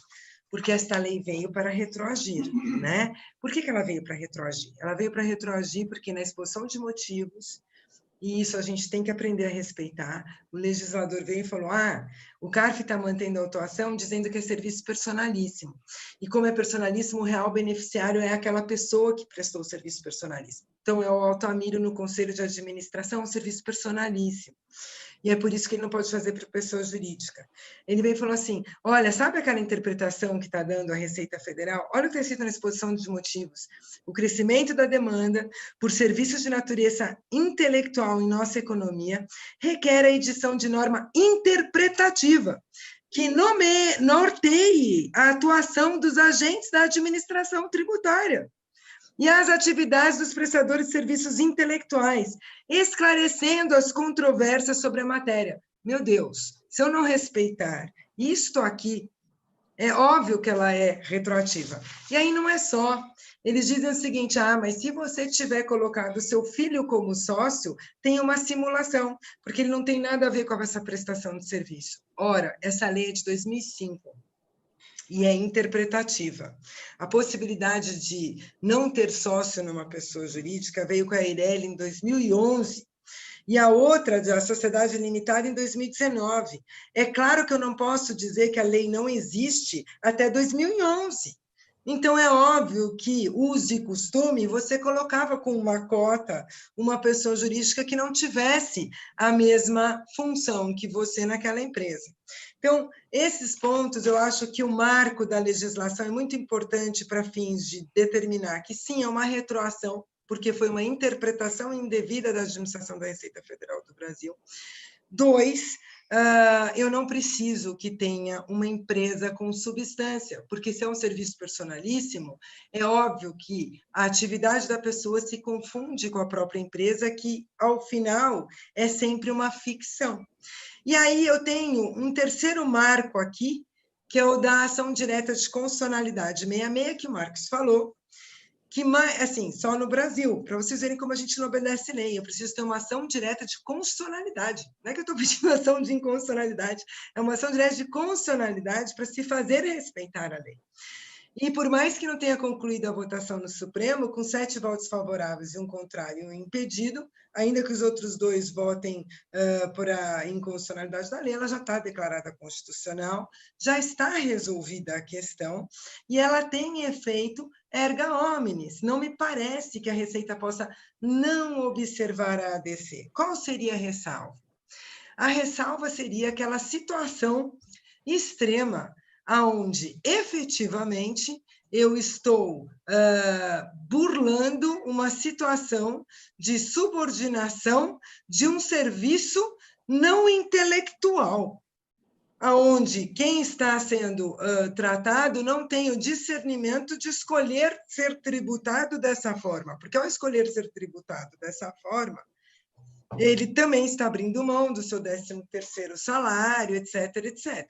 Porque esta lei veio para retroagir, né? Por que ela veio para retroagir? Ela veio para retroagir porque na exposição de motivos, e isso a gente tem que aprender a respeitar, o legislador veio e falou, o CARF está mantendo a autuação dizendo que é serviço personalíssimo. E como é personalíssimo, o real beneficiário é aquela pessoa que prestou o serviço personalíssimo. Então, é o auto-amiro no Conselho de Administração, um serviço personalíssimo. E é por isso que ele não pode fazer para pessoa jurídica. Ele veio e falou assim, olha, sabe aquela interpretação que está dando a Receita Federal? Olha o que está escrito na exposição de motivos. O crescimento da demanda por serviços de natureza intelectual em nossa economia requer a edição de norma interpretativa, que norteie a atuação dos agentes da administração tributária e as atividades dos prestadores de serviços intelectuais, esclarecendo as controvérsias sobre a matéria. Meu Deus, se eu não respeitar isto aqui, é óbvio que ela é retroativa. E aí não é só. Eles dizem o seguinte, mas se você tiver colocado seu filho como sócio, tem uma simulação, porque ele não tem nada a ver com essa prestação de serviço. Ora, essa lei é de 2005. E é interpretativa. A possibilidade de não ter sócio numa pessoa jurídica veio com a Eireli em 2011, e a outra, da Sociedade Limitada, em 2019. É claro que eu não posso dizer que a lei não existe até 2011. Então, é óbvio que, uso e costume, você colocava com uma cota uma pessoa jurídica que não tivesse a mesma função que você naquela empresa. Então, esses pontos, eu acho que o marco da legislação é muito importante para fins de determinar que, sim, é uma retroação, porque foi uma interpretação indevida da administração da Receita Federal do Brasil. 2, eu não preciso que tenha uma empresa com substância, porque se é um serviço personalíssimo, é óbvio que a atividade da pessoa se confunde com a própria empresa, que, ao final, é sempre uma ficção. E aí eu tenho um terceiro marco aqui, que é o da ação direta de constitucionalidade 66, que o Marcos falou, que, assim, só no Brasil, para vocês verem como a gente não obedece lei, eu preciso ter uma ação direta de constitucionalidade. Não é que eu estou pedindo ação de inconstitucionalidade, é uma ação direta de constitucionalidade para se fazer respeitar a lei. E por mais que não tenha concluído a votação no Supremo, com 7 votos favoráveis e um contrário e um impedido, ainda que os outros 2 votem por a inconstitucionalidade da lei, ela já está declarada constitucional, já está resolvida a questão, e ela tem efeito erga omnes. Não me parece que a Receita possa não observar a ADC. Qual seria a ressalva? A ressalva seria aquela situação extrema, onde efetivamente eu estou burlando uma situação de subordinação de um serviço não intelectual, onde quem está sendo tratado não tem o discernimento de escolher ser tributado dessa forma, porque ao escolher ser tributado dessa forma, ele também está abrindo mão do seu 13º salário, etc., etc.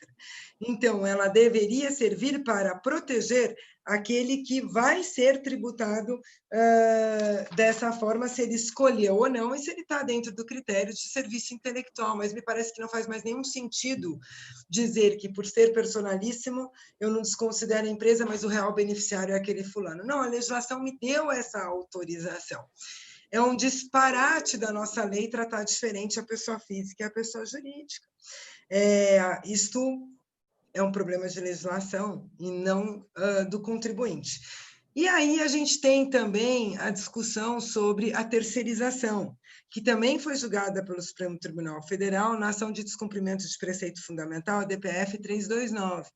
Então, ela deveria servir para proteger aquele que vai ser tributado dessa forma, se ele escolheu ou não, e se ele está dentro do critério de serviço intelectual. Mas me parece que não faz mais nenhum sentido dizer que, por ser personalíssimo, eu não desconsidero a empresa, mas o real beneficiário é aquele fulano. Não, a legislação me deu essa autorização. É um disparate da nossa lei tratar diferente a pessoa física e a pessoa jurídica. Isto é um problema de legislação e não do contribuinte. E aí a gente tem também a discussão sobre a terceirização, que também foi julgada pelo Supremo Tribunal Federal na ação de descumprimento de preceito fundamental, a DPF 329.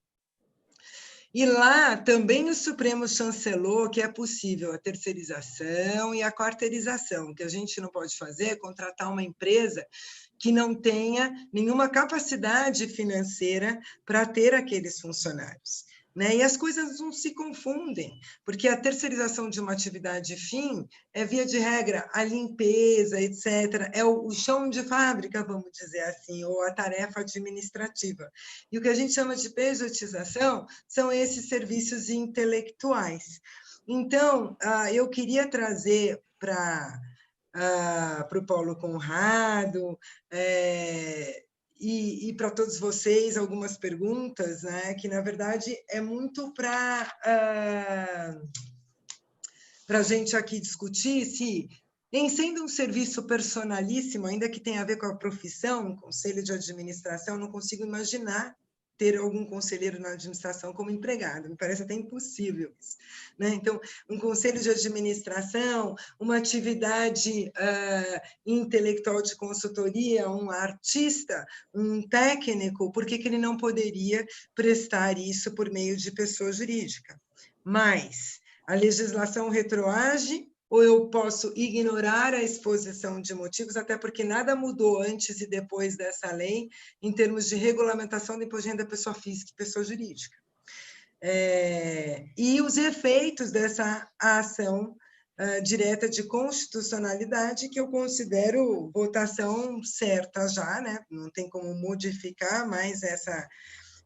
E lá também o Supremo chancelou que é possível a terceirização e a quarteirização. O que a gente não pode fazer é contratar uma empresa que não tenha nenhuma capacidade financeira para ter aqueles funcionários. Né? E as coisas não se confundem, porque a terceirização de uma atividade fim é, via de regra, a limpeza, etc., é o chão de fábrica, vamos dizer assim, ou a tarefa administrativa. E o que a gente chama de pejotização são esses serviços intelectuais. Então, eu queria trazer para o Paulo Conrado, e para todos vocês algumas perguntas, né, que, na verdade, é muito para a gente aqui discutir se, em sendo um serviço personalíssimo, ainda que tenha a ver com a profissão, um conselho de administração, não consigo imaginar ter algum conselheiro na administração como empregado, me parece até impossível isso. Né? Então, um conselho de administração, uma atividade intelectual de consultoria, um artista, um técnico, por que ele não poderia prestar isso por meio de pessoa jurídica? Mas a legislação retroage, ou eu posso ignorar a exposição de motivos, até porque nada mudou antes e depois dessa lei, em termos de regulamentação do imposto de renda da pessoa física e pessoa jurídica. E os efeitos dessa ação direta de constitucionalidade, que eu considero votação certa já, né? Não tem como modificar mais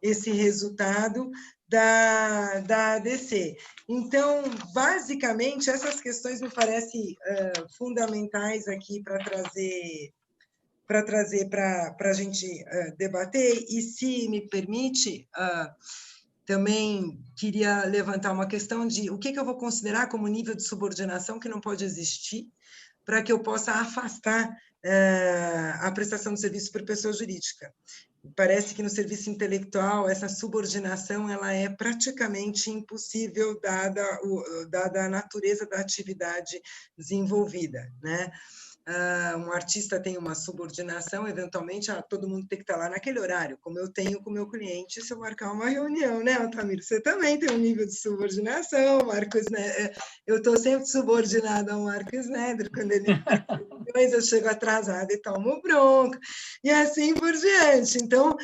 esse resultado da ADC. Então, basicamente, essas questões me parecem fundamentais aqui para trazer para a gente debater, e, se me permite, também queria levantar uma questão de o que eu vou considerar como nível de subordinação que não pode existir, para que eu possa afastar a prestação de serviço por pessoa jurídica. Parece que no serviço intelectual essa subordinação ela é praticamente impossível dada a natureza da atividade desenvolvida, né? Um artista tem uma subordinação, eventualmente todo mundo tem que estar lá naquele horário, como eu tenho com o meu cliente se eu marcar uma reunião, né, Altamiro? Você também tem um nível de subordinação, Marcos, né? Eu estou sempre subordinada ao Marcos Nedre, quando ele marca reuniões, eu chego atrasada e tomo bronca, e assim por diante. Então,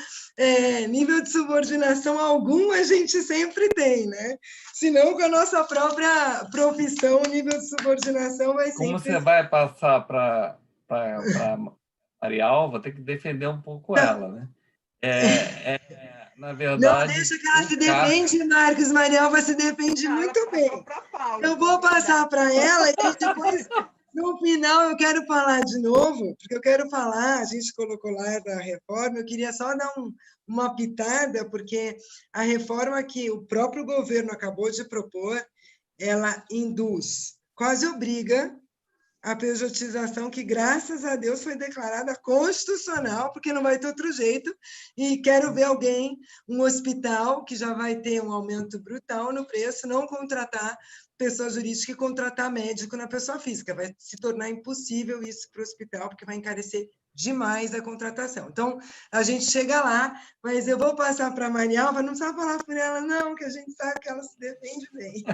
nível de subordinação algum a gente sempre tem, né? Senão, com a nossa própria profissão, o nível de subordinação vai sempre... Como você vai passar para Marial, vou ter que defender um pouco ela, né? Na verdade... Não, deixa que ela se defende, Marcos. Marial vai se defende muito bem. Eu vou passar para ela e depois No final, eu quero falar de novo, porque eu quero falar, a gente colocou lá da reforma, eu queria só dar uma pitada, porque a reforma que o próprio governo acabou de propor, ela induz, quase obriga a pejotização, que, graças a Deus, foi declarada constitucional, porque não vai ter outro jeito, e quero ver alguém, um hospital, que já vai ter um aumento brutal no preço, não contratar pessoa jurídica e contratar médico na pessoa física. Vai se tornar impossível isso para o hospital, porque vai encarecer demais a contratação. Então, a gente chega lá, mas eu vou passar para a Marialva, não precisa falar por ela, não, que a gente sabe que ela se defende bem.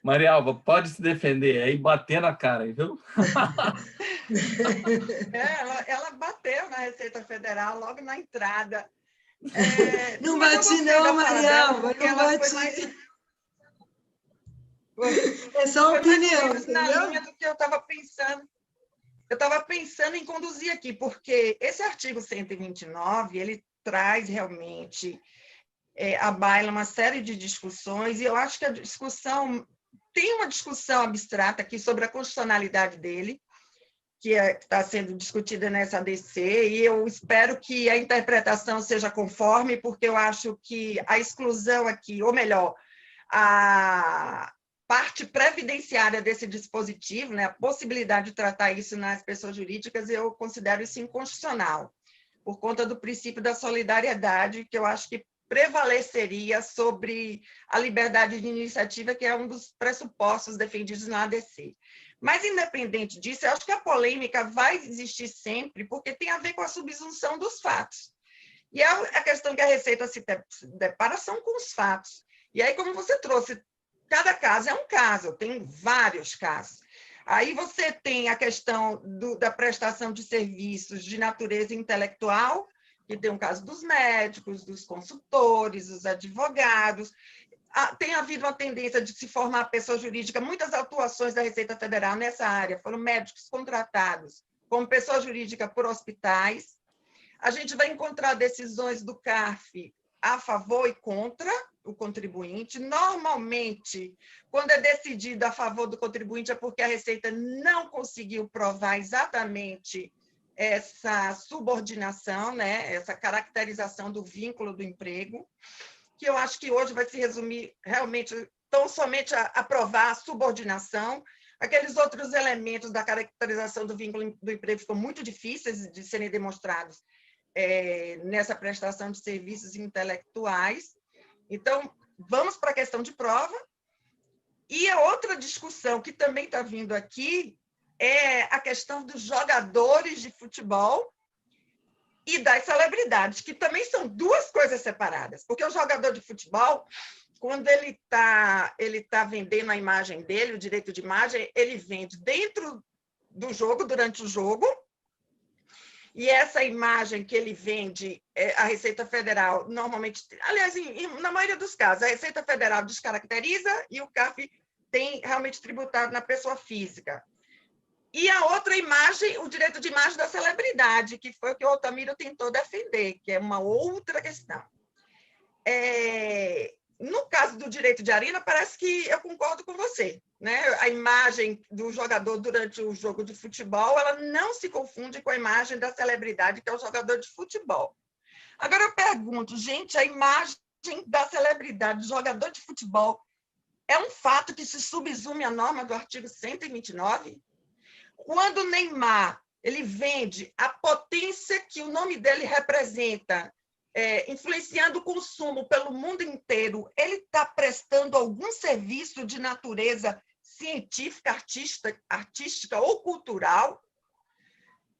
Marialva, pode se defender aí, bater na cara, viu? Ela bateu na Receita Federal logo na entrada. Não Mas eu bati gostei não, da fala dela, Marialva, porque não ela bati. É só foi opinião, mais ou menos na linha do que eu estava pensando. Eu estava pensando em conduzir aqui, porque esse artigo 129, ele traz realmente à baila uma série de discussões, e eu acho que a discussão tem uma discussão abstrata aqui sobre a constitucionalidade dele, que está sendo discutida nessa ADC, e eu espero que a interpretação seja conforme, porque eu acho que a exclusão aqui, ou melhor, a parte previdenciária desse dispositivo, né, a possibilidade de tratar isso nas pessoas jurídicas, eu considero isso inconstitucional, por conta do princípio da solidariedade, que eu acho que prevaleceria sobre a liberdade de iniciativa, que é um dos pressupostos defendidos na ADC. Mas, independente disso, eu acho que a polêmica vai existir sempre, porque tem a ver com a subsunção dos fatos. E a questão que a Receita se depara são com os fatos. E aí, como você trouxe, cada caso é um caso, tem vários casos. Aí você tem a questão da prestação de serviços de natureza intelectual, que tem o caso dos médicos, dos consultores, dos advogados. Tem havido uma tendência de se formar pessoa jurídica, muitas atuações da Receita Federal nessa área foram médicos contratados como pessoa jurídica por hospitais. A gente vai encontrar decisões do CARF a favor e contra o contribuinte. Normalmente, quando é decidido a favor do contribuinte, é porque a Receita não conseguiu provar exatamente essa subordinação, né? Essa caracterização do vínculo do emprego, que eu acho que hoje vai se resumir realmente tão somente a provar a subordinação. Aqueles outros elementos da caracterização do vínculo do emprego ficam muito difíceis de serem demonstrados nessa prestação de serviços intelectuais. Então, vamos para a questão de prova. E a outra discussão que também está vindo aqui é a questão dos jogadores de futebol e das celebridades, que também são duas coisas separadas, porque o jogador de futebol, quando ele tá vendendo a imagem dele, o direito de imagem, ele vende dentro do jogo, durante o jogo, e essa imagem que ele vende, a Receita Federal, normalmente, aliás, na maioria dos casos, a Receita Federal descaracteriza e o CARF tem realmente tributado na pessoa física. E a outra imagem, o direito de imagem da celebridade, que foi o que o Altamiro tentou defender, que é uma outra questão. No caso do direito de arena, parece que eu concordo com você, né? A imagem do jogador durante o jogo de futebol, ela não se confunde com a imagem da celebridade, que é o jogador de futebol. Agora eu pergunto, gente, a imagem da celebridade do jogador de futebol é um fato que se subsume à norma do artigo 129? Quando o Neymar ele vende a potência que o nome dele representa, influenciando o consumo pelo mundo inteiro, ele está prestando algum serviço de natureza científica, artística ou cultural?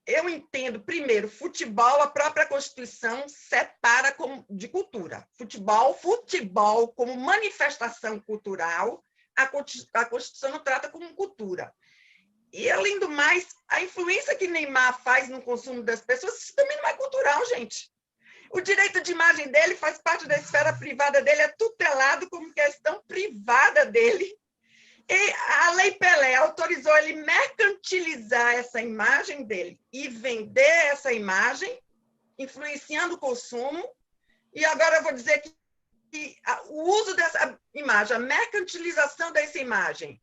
Eu entendo, primeiro, futebol, a própria Constituição separa de cultura. Futebol como manifestação cultural, a Constituição não trata como cultura. E, além do mais, a influência que Neymar faz no consumo das pessoas, isso também não é cultural, gente. O direito de imagem dele faz parte da esfera privada dele, é tutelado como questão privada dele. E a Lei Pelé autorizou ele mercantilizar essa imagem dele e vender essa imagem, influenciando o consumo. E agora eu vou dizer que o uso dessa imagem, a mercantilização dessa imagem,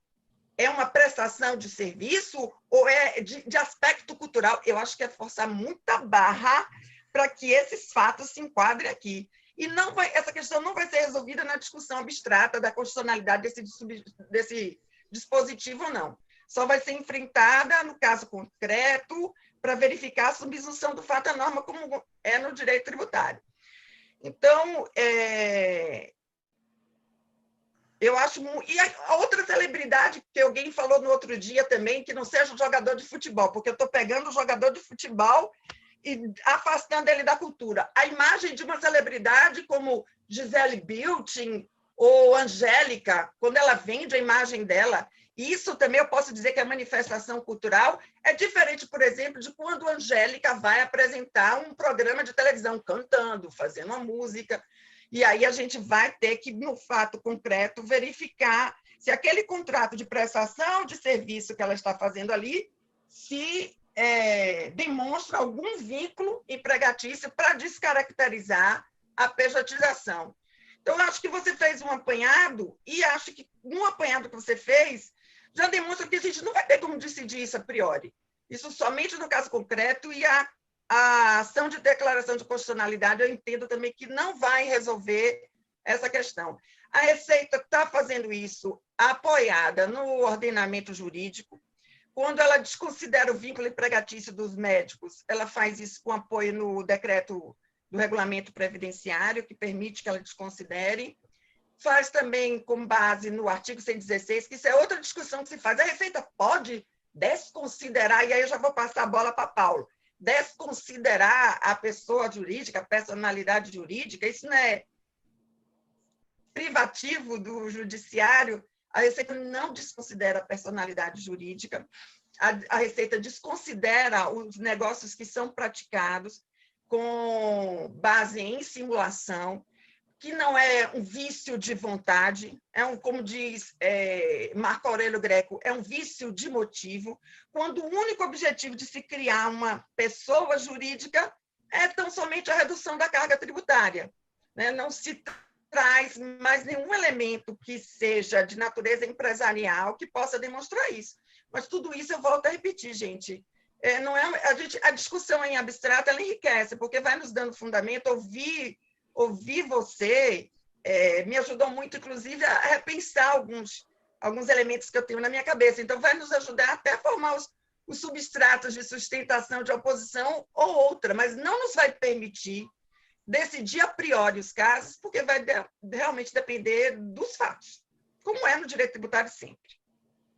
é uma prestação de serviço ou é de aspecto cultural? Eu acho que é forçar muita barra para que esses fatos se enquadrem aqui. E essa questão não vai ser resolvida na discussão abstrata da constitucionalidade desse dispositivo ou não. Só vai ser enfrentada no caso concreto para verificar a subsunção do fato à norma como é no direito tributário. Então, eu acho... E a outra celebridade que alguém falou no outro dia também, que não seja um jogador de futebol, porque eu estou pegando o jogador de futebol e afastando ele da cultura. A imagem de uma celebridade como Gisele Bündchen ou Angélica, quando ela vende a imagem dela, isso também eu posso dizer que a manifestação cultural é diferente, por exemplo, de quando a Angélica vai apresentar um programa de televisão cantando, fazendo uma música. E aí a gente vai ter que, no fato concreto, verificar se aquele contrato de prestação de serviço que ela está fazendo ali se demonstra algum vínculo empregatício para descaracterizar a pejotização. Então, eu acho que você fez um apanhado e acho que no apanhado que você fez já demonstra que a gente não vai ter como decidir isso a priori. Isso somente no caso concreto e a ação de declaração de constitucionalidade, eu entendo também que não vai resolver essa questão. A Receita está fazendo isso apoiada no ordenamento jurídico. Quando ela desconsidera o vínculo empregatício dos médicos, ela faz isso com apoio no decreto do regulamento previdenciário, que permite que ela desconsidere. Faz também com base no artigo 116, que isso é outra discussão que se faz. A Receita pode desconsiderar, e aí eu já vou passar a bola para Paulo, desconsiderar a pessoa jurídica, a personalidade jurídica, isso não é privativo do judiciário. A Receita não desconsidera a personalidade jurídica, a Receita desconsidera os negócios que são praticados com base em simulação, que não é um vício de vontade, como diz Marco Aurélio Greco, é um vício de motivo, quando o único objetivo de se criar uma pessoa jurídica é tão somente a redução da carga tributária, né? Não se traz mais nenhum elemento que seja de natureza empresarial que possa demonstrar isso. Mas tudo isso, eu volto a repetir, gente, não é, a discussão em abstrato ela enriquece, porque vai nos dando fundamento. Ouvir você me ajudou muito, inclusive, a repensar alguns elementos que eu tenho na minha cabeça. Então, vai nos ajudar até a formar os substratos de sustentação de oposição ou outra, mas não nos vai permitir decidir a priori os casos, porque vai realmente depender dos fatos, como é no direito tributário sempre.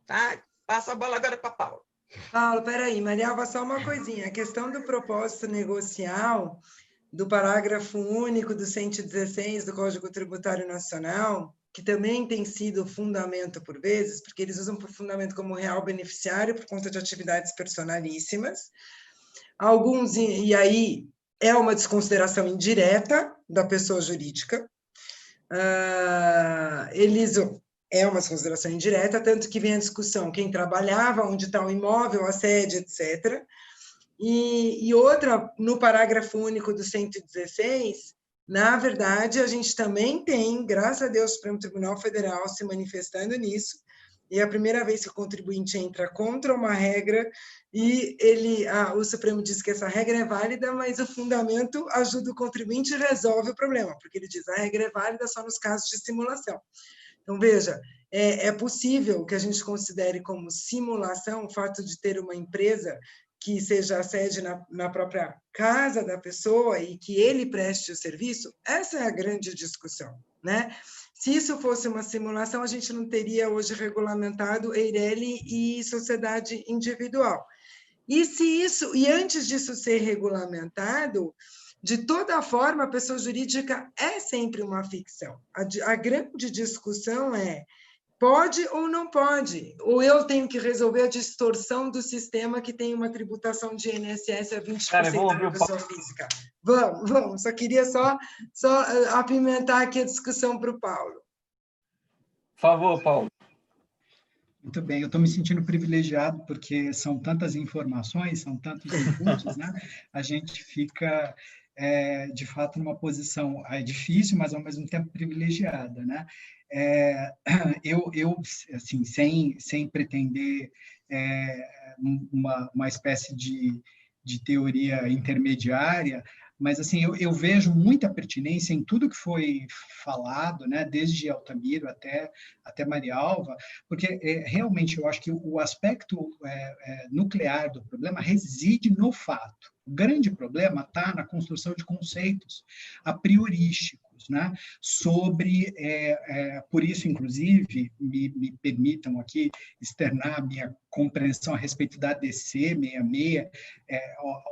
Tá? Passo a bola agora para Paulo. Paulo, peraí, Marialva, só uma coisinha. A questão do propósito negocial do parágrafo único do 116 do Código Tributário Nacional, que também tem sido fundamento por vezes, porque eles usam por fundamento como real beneficiário por conta de atividades personalíssimas. Alguns, e aí é uma desconsideração indireta da pessoa jurídica. É uma desconsideração indireta, tanto que vem a discussão quem trabalhava, onde está o imóvel, a sede, etc. E outra, no parágrafo único do 116, na verdade, a gente também tem, graças a Deus, o Supremo Tribunal Federal se manifestando nisso, e é a primeira vez que o contribuinte entra contra uma regra, e o Supremo diz que essa regra é válida, mas o fundamento ajuda o contribuinte e resolve o problema, porque ele diz que a regra é válida só nos casos de simulação. Então, veja, é possível que a gente considere como simulação o fato de ter uma empresa que seja a sede na própria casa da pessoa e que ele preste o serviço. Essa é a grande discussão, né? Se isso fosse uma simulação, a gente não teria hoje regulamentado EIRELI e sociedade individual. E antes disso ser regulamentado, de toda forma, a pessoa jurídica é sempre uma ficção. A grande discussão é: pode ou não pode? Ou eu tenho que resolver a distorção do sistema que tem uma tributação de INSS a 20% para a pessoa física? Vamos. Só queria só apimentar aqui a discussão para o Paulo. Por favor, Paulo. Muito bem, eu estou me sentindo privilegiado, porque são tantas informações, são tantos inputs, né? A gente fica de fato, numa posição difícil, mas, ao mesmo tempo, privilegiada, né? Eu assim, sem pretender uma espécie de teoria intermediária, mas assim eu vejo muita pertinência em tudo que foi falado, né, desde Altamiro até Marialva, porque realmente eu acho que o aspecto nuclear do problema reside no fato. O grande problema está na construção de conceitos a priorísticos, né, sobre, por isso, inclusive, me permitam aqui externar a minha compreensão a respeito da ADC 66,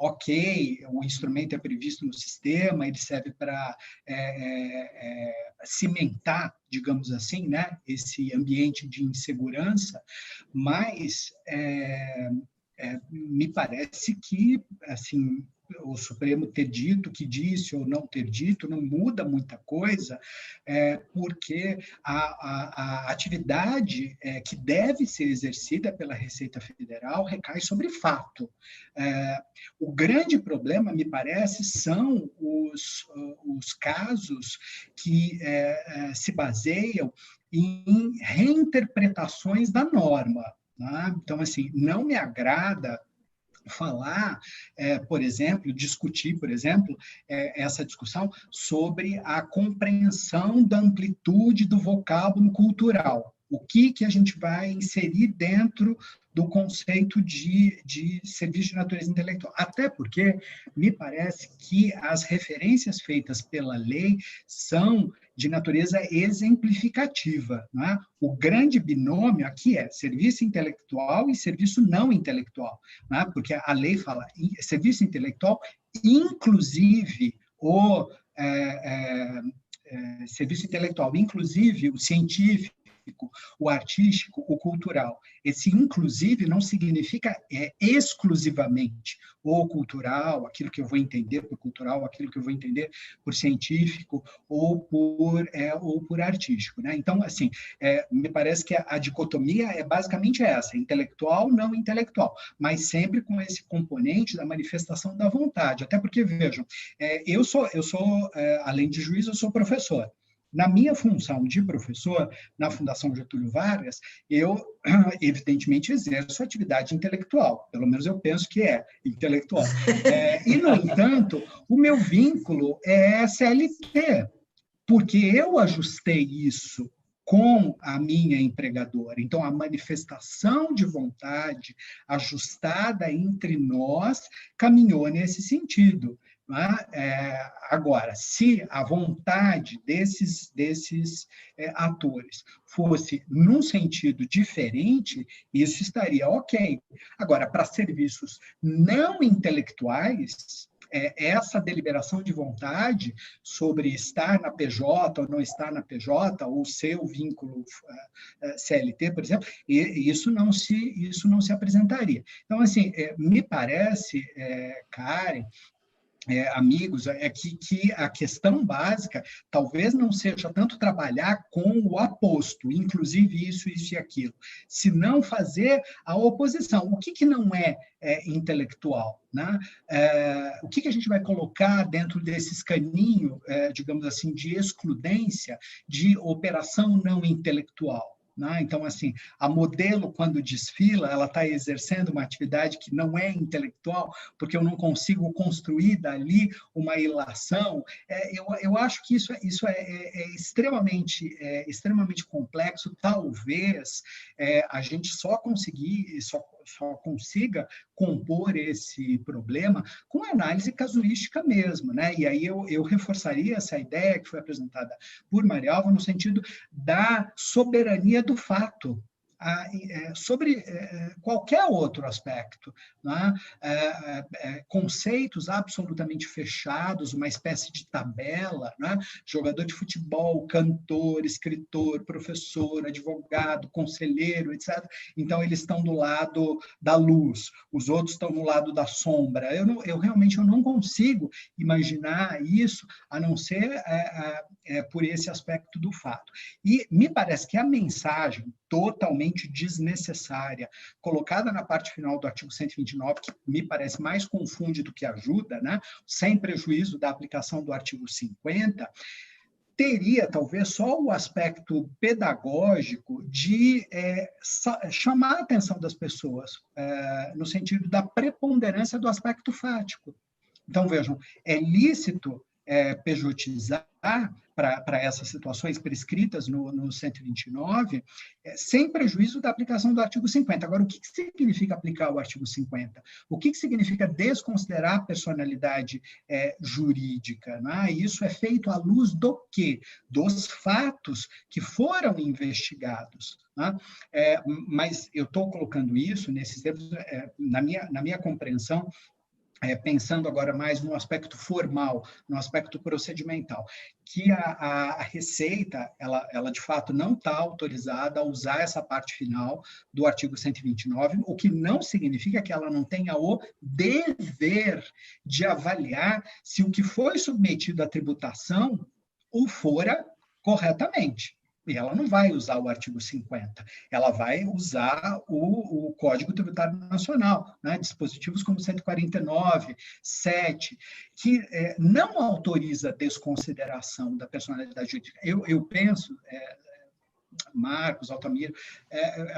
ok, o instrumento é previsto no sistema, ele serve para cimentar, digamos assim, né, esse ambiente de insegurança, mas me parece que, assim, o Supremo ter dito o que disse ou não ter dito não muda muita coisa, porque a atividade que deve ser exercida pela Receita Federal recai sobre fato. O grande problema, me parece, são os casos que se baseiam em reinterpretações da norma. Né? Então, assim, não me agrada falar, por exemplo, discutir, por exemplo, essa discussão sobre a compreensão da amplitude do vocábulo cultural. O que a gente vai inserir dentro do conceito de serviço de natureza intelectual. Até porque me parece que as referências feitas pela lei são de natureza exemplificativa. Não é? O grande binômio aqui é serviço intelectual e serviço não intelectual, não é? Porque a lei fala serviço intelectual, inclusive o serviço intelectual, inclusive o científico, o artístico, o cultural. Esse inclusive não significa exclusivamente o cultural, aquilo que eu vou entender por cultural, aquilo que eu vou entender por científico ou por artístico. Né? Então, assim, me parece que a dicotomia é basicamente essa, intelectual, não intelectual, mas sempre com esse componente da manifestação da vontade. Até porque, vejam, eu sou além de juiz, eu sou professor. Na minha função de professor, na Fundação Getúlio Vargas, eu, evidentemente, exerço atividade intelectual, pelo menos eu penso que é intelectual. E, no entanto, o meu vínculo é CLT, porque eu ajustei isso com a minha empregadora. Então, a manifestação de vontade ajustada entre nós caminhou nesse sentido. Agora, se a vontade desses atores fosse num sentido diferente, isso estaria ok. Agora, para serviços não intelectuais, essa deliberação de vontade sobre estar na PJ ou não estar na PJ, ou seu vínculo CLT, por exemplo, isso não se apresentaria. Então, assim, me parece, Karen, amigos, que a questão básica talvez não seja tanto trabalhar com o aposto, inclusive isso e aquilo, senão fazer a oposição. O que não é intelectual? Né? O que a gente vai colocar dentro desse escaninho, digamos assim, de excludência de operação não intelectual? Então, assim, a modelo, quando desfila, ela está exercendo uma atividade que não é intelectual, porque eu não consigo construir dali uma ilação. Eu acho que isso é extremamente complexo. Talvez a gente só consiga compor esse problema com análise casuística mesmo, né? E aí eu reforçaria essa ideia que foi apresentada por Marialva no sentido da soberania do fato sobre qualquer outro aspecto, né? Conceitos absolutamente fechados, uma espécie de tabela, né? Jogador de futebol, cantor, escritor, professor, advogado, conselheiro, etc. Então, eles estão do lado da luz, os outros estão no lado da sombra. Eu realmente não consigo imaginar isso, a não ser por esse aspecto do fato. E me parece que a mensagem totalmente desnecessária, colocada na parte final do artigo 129, que me parece mais confunde do que ajuda, né? Sem prejuízo da aplicação do artigo 50, teria talvez só o aspecto pedagógico de chamar a atenção das pessoas, no sentido da preponderância do aspecto fático. Então, vejam, é lícito pejotizar para essas situações prescritas no 129, sem prejuízo da aplicação do artigo 50. Agora, o que significa aplicar o artigo 50? O que significa desconsiderar a personalidade jurídica? Né? Isso é feito à luz do quê? Dos fatos que foram investigados. Né? Mas eu estou colocando isso, nesses termos, na minha compreensão, pensando agora mais no aspecto formal, no aspecto procedimental, que a Receita, ela de fato não está autorizada a usar essa parte final do artigo 129, o que não significa que ela não tenha o dever de avaliar se o que foi submetido à tributação o fora corretamente. E ela não vai usar o artigo 50, ela vai usar o Código Tributário Nacional, né? Dispositivos como 149, 7, que não autoriza desconsideração da personalidade jurídica. Eu penso, Marcos, Altamiro,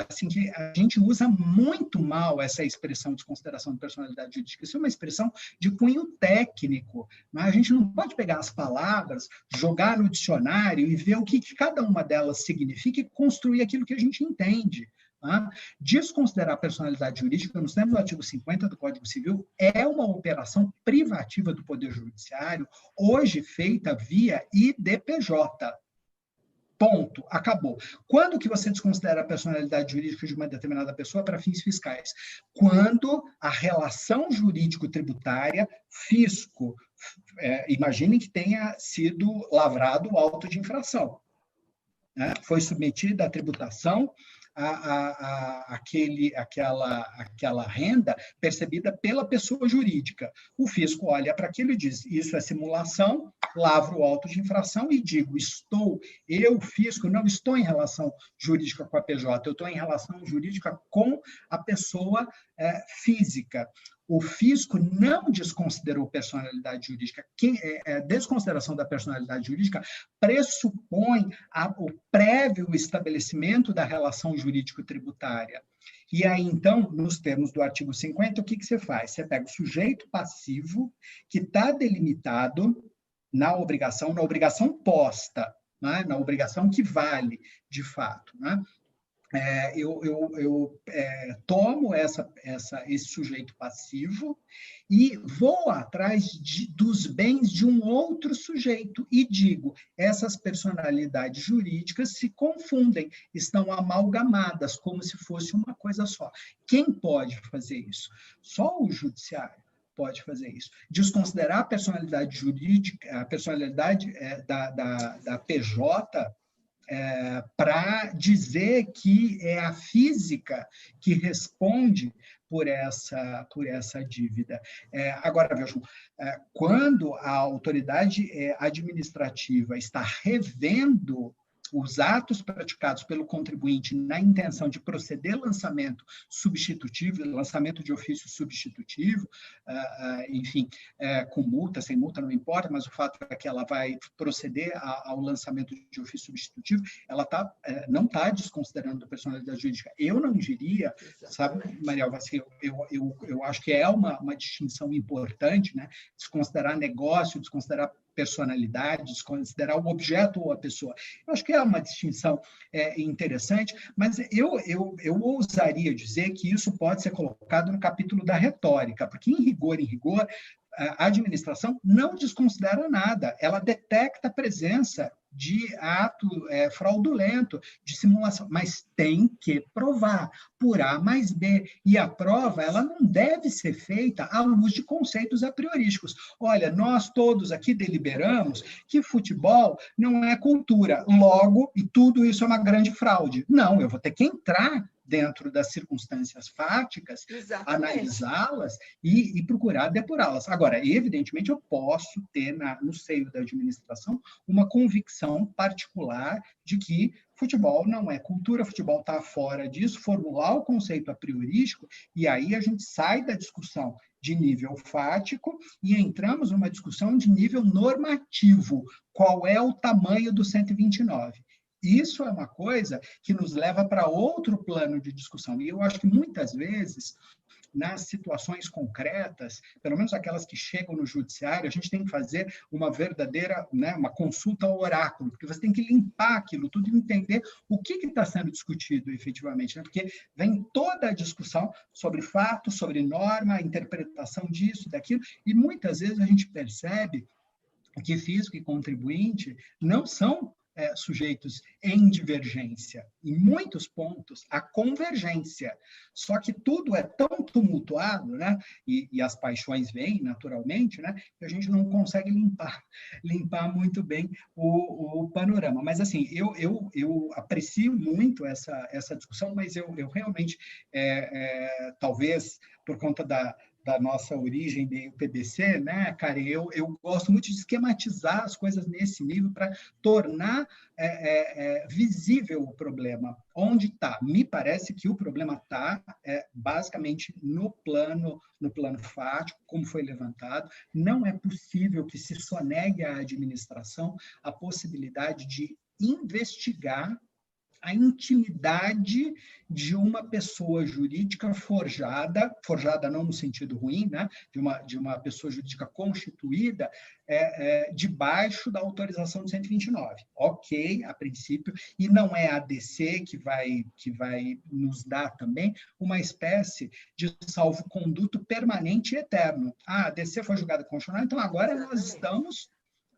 assim, que a gente usa muito mal essa expressão de desconsideração de personalidade jurídica. Isso é uma expressão de cunho técnico. Né? A gente não pode pegar as palavras, jogar no dicionário e ver o que cada uma delas significa e construir aquilo que a gente entende. Né? Desconsiderar a personalidade jurídica, nos termos do artigo 50 do Código Civil, é uma operação privativa do Poder Judiciário, hoje feita via IDPJ. Ponto, acabou. Quando que você desconsidera a personalidade jurídica de uma determinada pessoa para fins fiscais? Quando a relação jurídico-tributária, fisco, imaginem que tenha sido lavrado o auto de infração, né? Foi submetida à tributação aquela renda percebida pela pessoa jurídica. O fisco olha para aquilo e diz, isso é simulação, lavro o auto de infração e digo, eu, fisco, não estou em relação jurídica com a PJ, eu estou em relação jurídica com a pessoa física. O fisco não desconsiderou personalidade jurídica. A desconsideração da personalidade jurídica pressupõe o prévio estabelecimento da relação jurídico-tributária. E aí, então, nos termos do artigo 50, o que você faz? Você pega o sujeito passivo que está delimitado na obrigação posta, né? Na obrigação que vale, de fato, né? Eu tomo esse sujeito passivo e vou atrás dos bens de um outro sujeito e digo, essas personalidades jurídicas se confundem, estão amalgamadas, como se fosse uma coisa só. Quem pode fazer isso? Só o judiciário pode fazer isso. Desconsiderar a personalidade jurídica, a personalidade da PJ, para dizer que é a física que responde por essa dívida. Agora, vejam, quando a autoridade administrativa está revendo os atos praticados pelo contribuinte na intenção de proceder lançamento substitutivo, lançamento de ofício substitutivo, enfim, com multa, sem multa, não importa, mas o fato é que ela vai proceder ao lançamento de ofício substitutivo, ela não está desconsiderando a personalidade jurídica. Eu não diria, sabe, Maria Vasquez, eu acho que é uma distinção importante, né? Desconsiderar negócio, desconsiderar personalidade, desconsiderar o objeto ou a pessoa. Eu acho que é uma distinção interessante, mas eu ousaria dizer que isso pode ser colocado no capítulo da retórica, porque, em rigor, a administração não desconsidera nada, ela detecta a presença de ato fraudulento, de simulação, mas tem que provar por A mais B, e a prova ela não deve ser feita à luz de conceitos a priorísticos. Olha, nós todos aqui deliberamos que futebol não é cultura, logo, e tudo isso é uma grande fraude. Não, eu vou ter que entrar dentro das circunstâncias fáticas, Exatamente. analisá-las e procurar depurá-las. Agora, evidentemente, eu posso ter no seio da administração uma convicção particular de que futebol não é cultura, futebol está fora disso, formular o conceito a priorístico, e aí a gente sai da discussão de nível fático e entramos numa discussão de nível normativo. Qual é o tamanho do 129? Isso é uma coisa que nos leva para outro plano de discussão. E eu acho que muitas vezes, nas situações concretas, pelo menos aquelas que chegam no judiciário, a gente tem que fazer uma verdadeira, né, uma consulta ao oráculo, porque você tem que limpar aquilo tudo e entender o que está sendo discutido efetivamente, né? Porque vem toda a discussão sobre fato, sobre norma, a interpretação disso, daquilo, e muitas vezes a gente percebe que físico e contribuinte não são sujeitos em divergência. Em muitos pontos, há convergência. Só que tudo é tão tumultuado, né? E as paixões vêm, naturalmente, né? Que a gente não consegue limpar muito bem o panorama. Mas, assim, eu aprecio muito essa discussão, mas eu realmente, talvez, por conta da nossa origem do PBC, né, Karen? Eu gosto muito de esquematizar as coisas nesse nível para tornar visível o problema. Onde está? Me parece que o problema está basicamente no plano fático, como foi levantado. Não é possível que se sonegue à administração a possibilidade de investigar a intimidade de uma pessoa jurídica forjada não no sentido ruim, né? de uma pessoa jurídica constituída debaixo da autorização do 129. Ok, a princípio, e não é a ADC que vai nos dar também uma espécie de salvo-conduto permanente e eterno. A ADC foi julgada constitucional, então agora nós estamos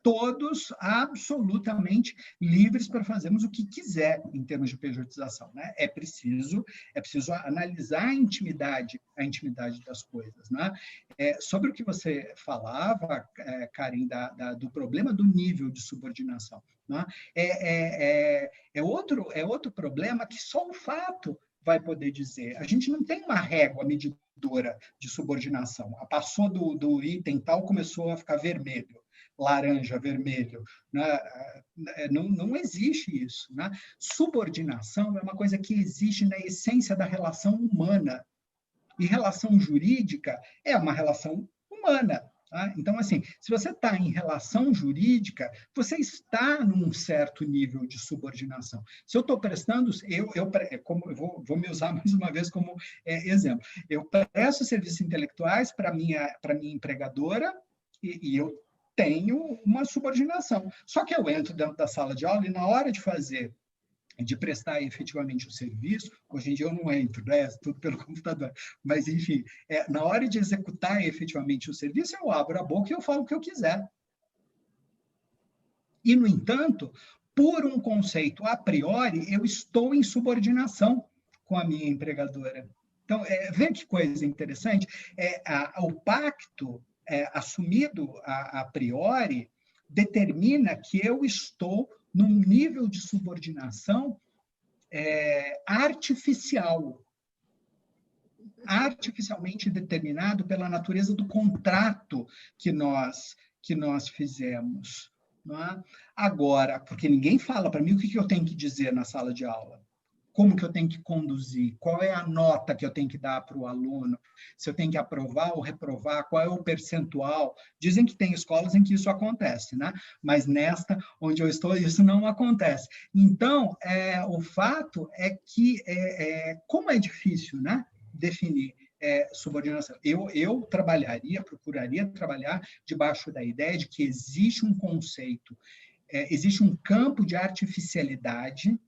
todos absolutamente livres para fazermos o que quiser em termos de pejotização, né? É preciso analisar a intimidade das coisas, né? Sobre o que você falava, Karen, do problema do nível de subordinação, né? É outro problema que só o fato vai poder dizer. A gente não tem uma régua medidora de subordinação. Passou do item tal, começou a ficar vermelho, laranja, vermelho, né? Não existe isso, né? Subordinação é uma coisa que existe na essência da relação humana, e relação jurídica é uma relação humana. Tá? Então, assim, se você está em relação jurídica, você está num certo nível de subordinação. Se eu estou prestando, eu vou me usar mais uma vez como exemplo, eu presto serviços intelectuais para minha empregadora e eu tenho uma subordinação. Só que eu entro dentro da sala de aula e na hora de prestar efetivamente o serviço, hoje em dia eu não entro, né? Tudo pelo computador, mas enfim, na hora de executar efetivamente o serviço, eu abro a boca e eu falo o que eu quiser. E, no entanto, por um conceito a priori, eu estou em subordinação com a minha empregadora. Então, vê que coisa interessante, o pacto assumido a priori determina que eu estou num nível de subordinação artificialmente determinado pela natureza do contrato que nós fizemos. Não é? Agora, porque ninguém fala para mim o que eu tenho que dizer na sala de aula. Como que eu tenho que conduzir, qual é a nota que eu tenho que dar para o aluno, se eu tenho que aprovar ou reprovar, qual é o percentual. Dizem que tem escolas em que isso acontece, né? Mas nesta, onde eu estou, isso não acontece. Então, o fato é que, como é difícil, né, definir subordinação, eu procuraria trabalhar debaixo da ideia de que existe um conceito, existe um campo de artificialidade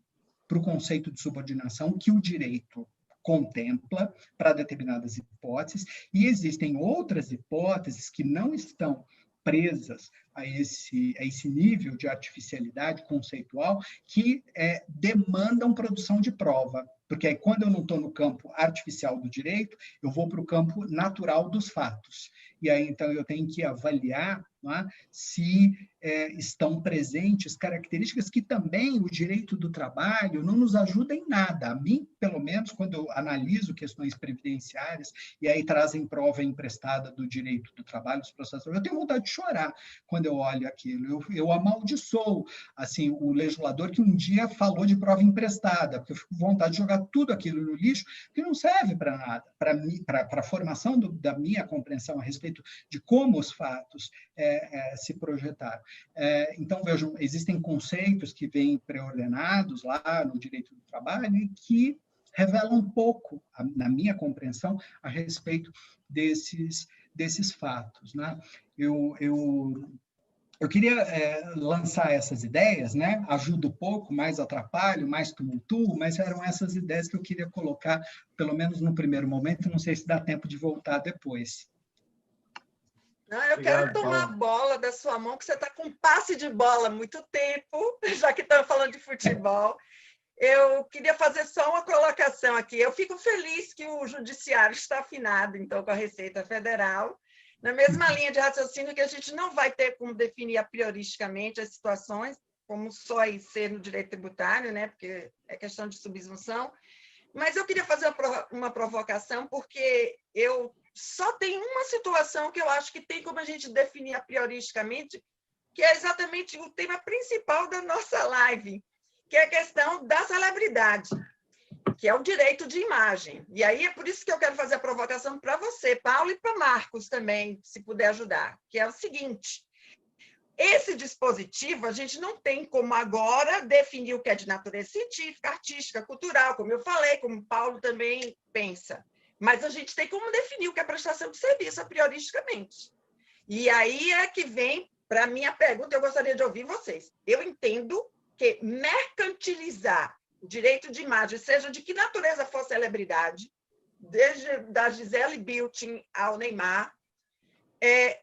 para o conceito de subordinação que o direito contempla para determinadas hipóteses, e existem outras hipóteses que não estão presas a esse nível de artificialidade conceitual que demandam produção de prova, porque aí, quando eu não estou no campo artificial do direito, eu vou para o campo natural dos fatos. e aí então eu tenho que avaliar, não é, se estão presentes características que também o direito do trabalho não nos ajuda em nada. A mim, pelo menos, quando eu analiso questões previdenciárias, e aí trazem prova emprestada do direito do trabalho, dos processos, eu tenho vontade de chorar quando eu olho aquilo. Eu amaldiçoo assim, o legislador que um dia falou de prova emprestada, porque eu fico com vontade de jogar tudo aquilo no lixo, que não serve para nada, para a formação da minha compreensão a respeito de como os fatos se projetaram. Então, vejam, existem conceitos que vêm pré-ordenados lá no direito do trabalho e que revelam um pouco, na minha compreensão, a respeito desses fatos, né? Eu queria lançar essas ideias, né? Ajudo pouco, mais atrapalho, mais tumultuo, mas eram essas ideias que eu queria colocar, pelo menos no primeiro momento, não sei se dá tempo de voltar depois. Não, eu quero tomar a bola da sua mão, que você está com passe de bola há muito tempo, já que estamos falando de futebol. Eu queria fazer só uma colocação aqui. Eu fico feliz que o Judiciário está afinado, então, com a Receita Federal, na mesma linha de raciocínio que a gente não vai ter como definir a prioristicamente as situações, como só ser no direito tributário, né? Porque é questão de subsunção. Mas eu queria fazer uma provocação, porque eu só tem uma situação que eu acho que tem como a gente definir a prioristicamente, que é exatamente o tema principal da nossa live, que é a questão da celebridade, que é o direito de imagem. E aí é por isso que eu quero fazer a provocação para você, Paulo, e para Marcos também, se puder ajudar, que é o seguinte: esse dispositivo, a gente não tem como agora definir o que é de natureza científica, artística, cultural, como eu falei, como o Paulo também pensa. Mas a gente tem como definir o que é prestação de serviço, a prioristicamente. E aí é que vem para a minha pergunta, eu gostaria de ouvir vocês. Eu entendo que mercantilizar o direito de imagem, seja de que natureza for celebridade, desde da Gisele Bündchen ao Neymar,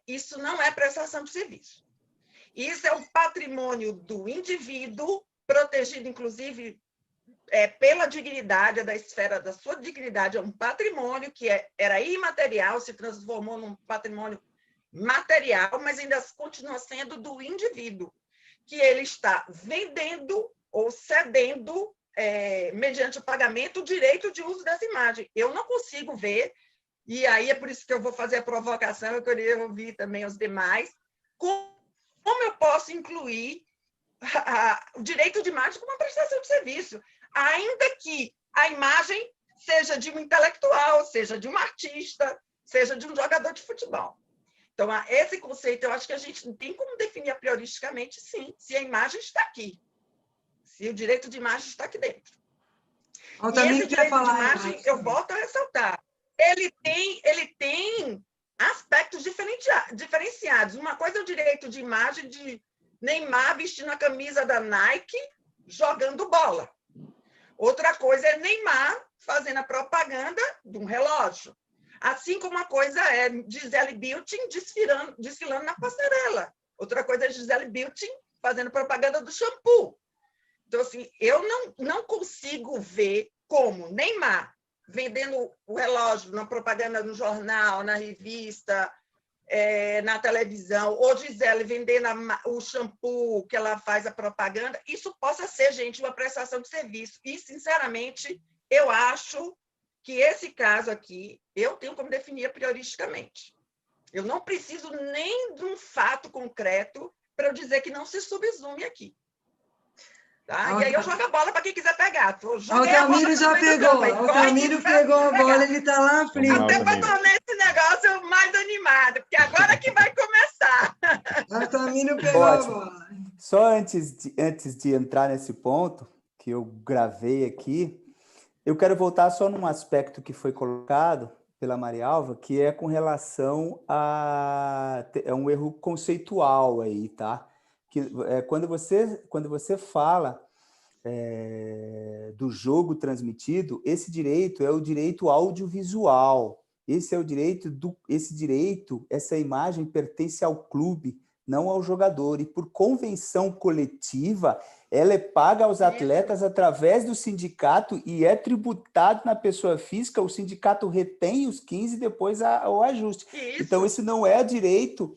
isso não é prestação de serviço. Isso é um patrimônio do indivíduo, protegido, inclusive, pela dignidade, da esfera da sua dignidade, é um patrimônio que era imaterial, se transformou num patrimônio material, mas ainda continua sendo do indivíduo, que ele está vendendo ou cedendo, mediante o pagamento, o direito de uso dessa imagem. Eu não consigo ver, e aí é por isso que eu vou fazer a provocação, eu queria ouvir também os demais, como eu posso incluir o direito de imagem como uma prestação de serviço, ainda que a imagem seja de um intelectual, seja de um artista, seja de um jogador de futebol. Então, esse conceito, eu acho que a gente tem como definir prioristicamente, sim, se a imagem está aqui, se o direito de imagem está aqui dentro. E esse direito de imagem, eu volto a ressaltar, ele tem aspectos diferenciados. Uma coisa é o direito de imagem de Neymar vestindo a camisa da Nike, jogando bola. Outra coisa é Neymar fazendo a propaganda de um relógio. Assim como uma coisa é Gisele Bündchen desfilando na passarela. Outra coisa é Gisele Bündchen fazendo propaganda do shampoo. Então, assim, eu não consigo ver como Neymar vendendo o relógio na propaganda no jornal, na revista, na televisão, ou Gisele vendendo o shampoo que ela faz a propaganda, isso possa ser, gente, uma prestação de serviço. E, sinceramente, eu acho que esse caso aqui, eu tenho como definir prioristicamente. Eu não preciso nem de um fato concreto para eu dizer que não se subsume aqui. Tá? E aí eu jogo a bola para quem quiser pegar. Altamiro já pegou. Altamiro pegou a bola, ele está lá aflito. Até para tornar esse negócio mais animado, porque agora que vai começar. Altamiro pegou a bola. Só antes de entrar nesse ponto, que eu gravei aqui, eu quero voltar só num aspecto que foi colocado pela Marialva, que é com relação a um erro conceitual aí, tá? Que quando você fala do jogo transmitido, esse direito é o direito audiovisual. Essa imagem pertence ao clube, não ao jogador. E por convenção coletiva, ela é paga aos atletas através do sindicato e é tributado na pessoa física, o sindicato retém os 15 e depois o ajuste. Isso. Então, isso não é direito.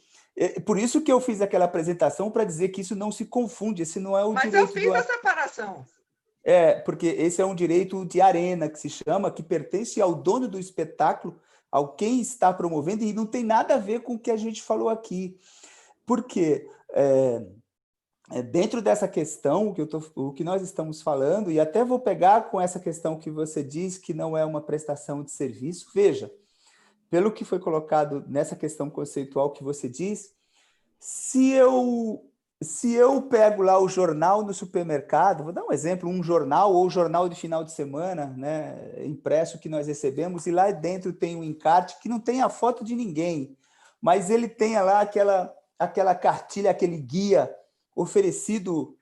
Por isso que eu fiz aquela apresentação, para dizer que isso não se confunde, esse não é o Mas direito. eu fiz a separação. Porque esse é um direito de arena, que se chama, que pertence ao dono do espetáculo, ao quem está promovendo, e não tem nada a ver com o que a gente falou aqui. Porque dentro dessa questão, o que nós estamos falando, e até vou pegar com essa questão que você diz que não é uma prestação de serviço, veja, pelo que foi colocado nessa questão conceitual que você diz, se eu pego lá o jornal no supermercado, vou dar um exemplo, um jornal ou jornal de final de semana, né, impresso que nós recebemos, e lá dentro tem um encarte que não tem a foto de ninguém, mas ele tem lá aquela cartilha, aquele guia oferecido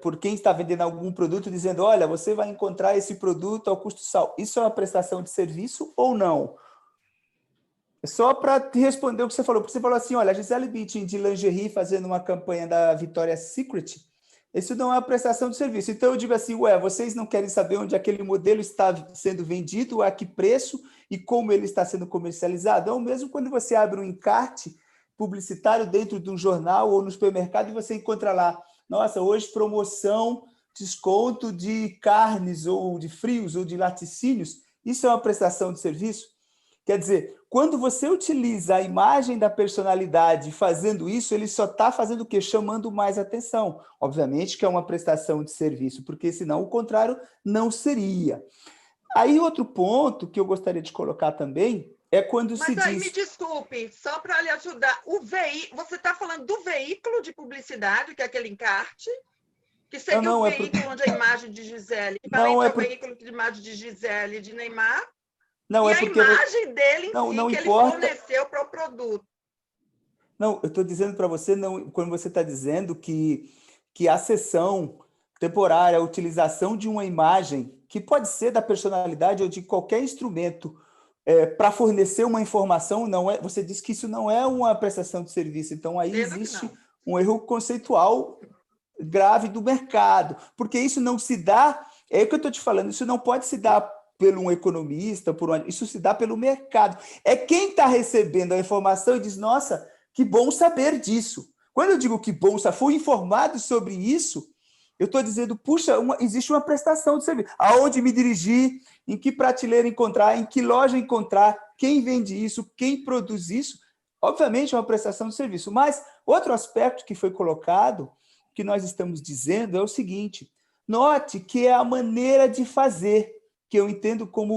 por quem está vendendo algum produto, dizendo, olha, você vai encontrar esse produto ao custo sal. Isso é uma prestação de serviço ou não? Só para te responder o que você falou, porque você falou assim, olha, a Gisele Bündchen de lingerie fazendo uma campanha da Victoria's Secret, isso não é uma prestação de serviço. Então eu digo assim, vocês não querem saber onde aquele modelo está sendo vendido, a que preço e como ele está sendo comercializado? Ou mesmo quando você abre um encarte publicitário dentro de um jornal ou no supermercado e você encontra lá, nossa, hoje promoção, desconto de carnes ou de frios ou de laticínios, isso é uma prestação de serviço? Quer dizer, quando você utiliza a imagem da personalidade fazendo isso, ele só está fazendo o quê? Chamando mais atenção. Obviamente que é uma prestação de serviço, porque senão o contrário não seria. Aí outro ponto que eu gostaria de colocar também é quando se diz... Mas aí, me desculpe, só para lhe ajudar, você está falando do veículo de publicidade, que é aquele encarte, que seria o veículo onde a imagem de Gisele, equivalente ao veículo de imagem de Gisele e de Neymar, não, e a imagem dele em si, que ele forneceu para o produto. Não, eu estou dizendo para você, quando você está dizendo que a cessão temporária, a utilização de uma imagem, que pode ser da personalidade ou de qualquer instrumento, para fornecer uma informação, você disse que isso não é uma prestação de serviço. Então, aí existe um erro conceitual grave do mercado, porque isso não se dá, é o que eu estou te falando, isso não pode se dar por um economista, isso se dá pelo mercado. É quem está recebendo a informação e diz, nossa, que bom saber disso. Quando eu digo que bom, fui informado sobre isso, eu estou dizendo, puxa, existe uma prestação de serviço. Aonde me dirigir, em que prateleira encontrar, em que loja encontrar, quem vende isso, quem produz isso, obviamente é uma prestação de serviço. Mas outro aspecto que foi colocado, que nós estamos dizendo, é o seguinte, note que é a maneira de fazer, que eu entendo como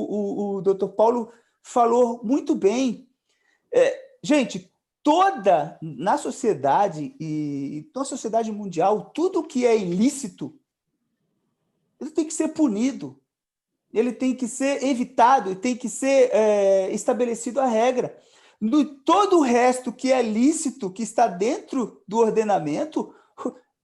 o Dr. Paulo falou muito bem. Gente, na sociedade e na sociedade mundial, tudo que é ilícito, ele tem que ser punido, ele tem que ser evitado, ele tem que ser estabelecido a regra. Todo o resto que é lícito, que está dentro do ordenamento,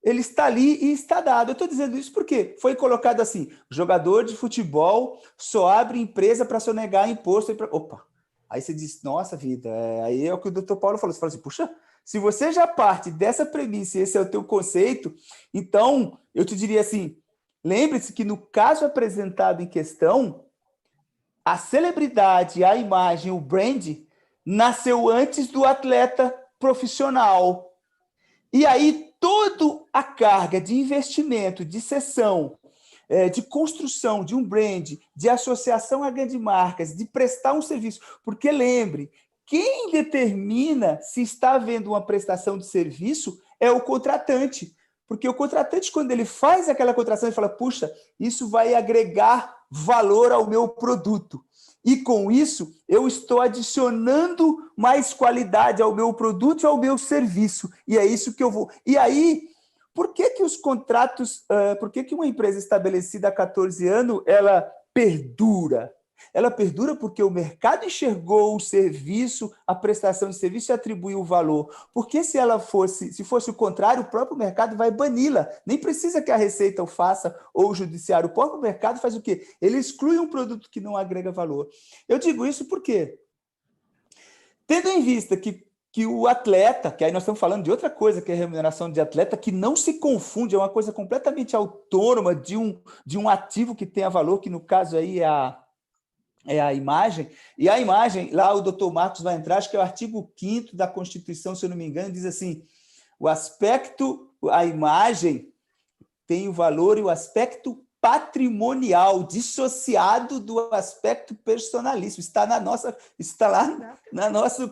ele está ali e está dado. Eu estou dizendo isso porque foi colocado assim, jogador de futebol só abre empresa para sonegar imposto. Opa! Aí você diz, nossa vida, aí é o que o Dr. Paulo falou. Você fala assim, puxa, se você já parte dessa premissa e esse é o teu conceito, então eu te diria assim, lembre-se que no caso apresentado em questão, a celebridade, a imagem, o brand, nasceu antes do atleta profissional. E aí toda a carga de investimento, de cessão, de construção de um brand, de associação a grandes marcas, de prestar um serviço. Porque, lembre, quem determina se está havendo uma prestação de serviço é o contratante. Porque o contratante, quando ele faz aquela contratação, ele fala, puxa, isso vai agregar valor ao meu produto. E, com isso, eu estou adicionando mais qualidade ao meu produto e ao meu serviço. E é isso que eu vou... E aí... Por que os contratos, por que uma empresa estabelecida há 14 anos, ela perdura? Ela perdura porque o mercado enxergou o serviço, a prestação de serviço e atribuiu o valor. Porque se fosse o contrário, o próprio mercado vai bani-la. Nem precisa que a Receita o faça ou o Judiciário. O próprio mercado faz o quê? Ele exclui um produto que não agrega valor. Eu digo isso porque, tendo em vista que que o atleta, que aí nós estamos falando de outra coisa, que é a remuneração de atleta, que não se confunde, é uma coisa completamente autônoma de um ativo que tenha valor, que no caso aí é a imagem, e a imagem, lá o doutor Marcos vai entrar, acho que é o artigo 5º da Constituição, se eu não me engano, diz assim, a imagem tem o valor e o aspecto patrimonial, dissociado do aspecto personalíssimo. Está lá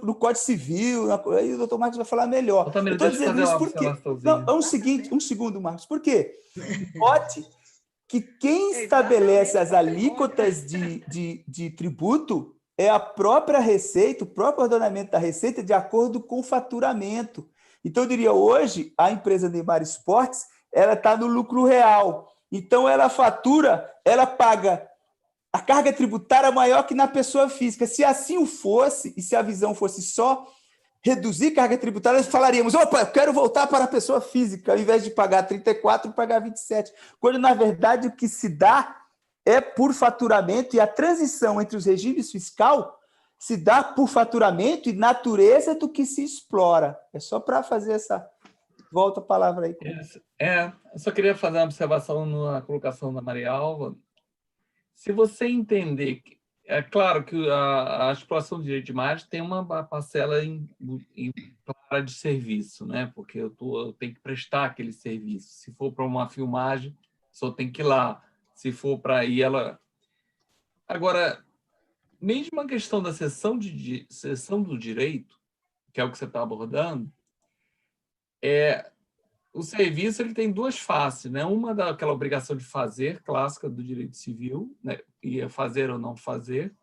no Código Civil, aí o doutor Marcos vai falar melhor. Altamira, eu estou deixa eu dizendo fazer isso uma porque... observaçãozinha. Não, um segundo, Marcos. Por quê? Note que quem estabelece as alíquotas de tributo é a própria Receita, o próprio ordenamento da Receita, de acordo com o faturamento. Então, eu diria, hoje, a empresa Neymar Esportes, ela está no lucro real. Então, ela fatura, ela paga a carga tributária maior que na pessoa física. Se assim o fosse, e se a visão fosse só reduzir carga tributária, nós falaríamos, opa, eu quero voltar para a pessoa física, ao invés de pagar 34, pagar 27. Quando, na verdade, o que se dá é por faturamento, e a transição entre os regimes fiscal se dá por faturamento e natureza do que se explora. É só para fazer essa... Volta a palavra aí. Eu só queria fazer uma observação na colocação da Maria Alva. Se você entender... É claro que a exploração do direito de imagem tem uma parcela clara de serviço, né? Porque eu tenho que prestar aquele serviço. Se for para uma filmagem, só tem que ir lá. Se for para ir, ela... Agora, mesmo a questão da cessão do direito, que é o que você está abordando, o serviço ele tem duas faces, né? Uma daquela obrigação de fazer, clássica do direito civil, né? E fazer ou não fazer,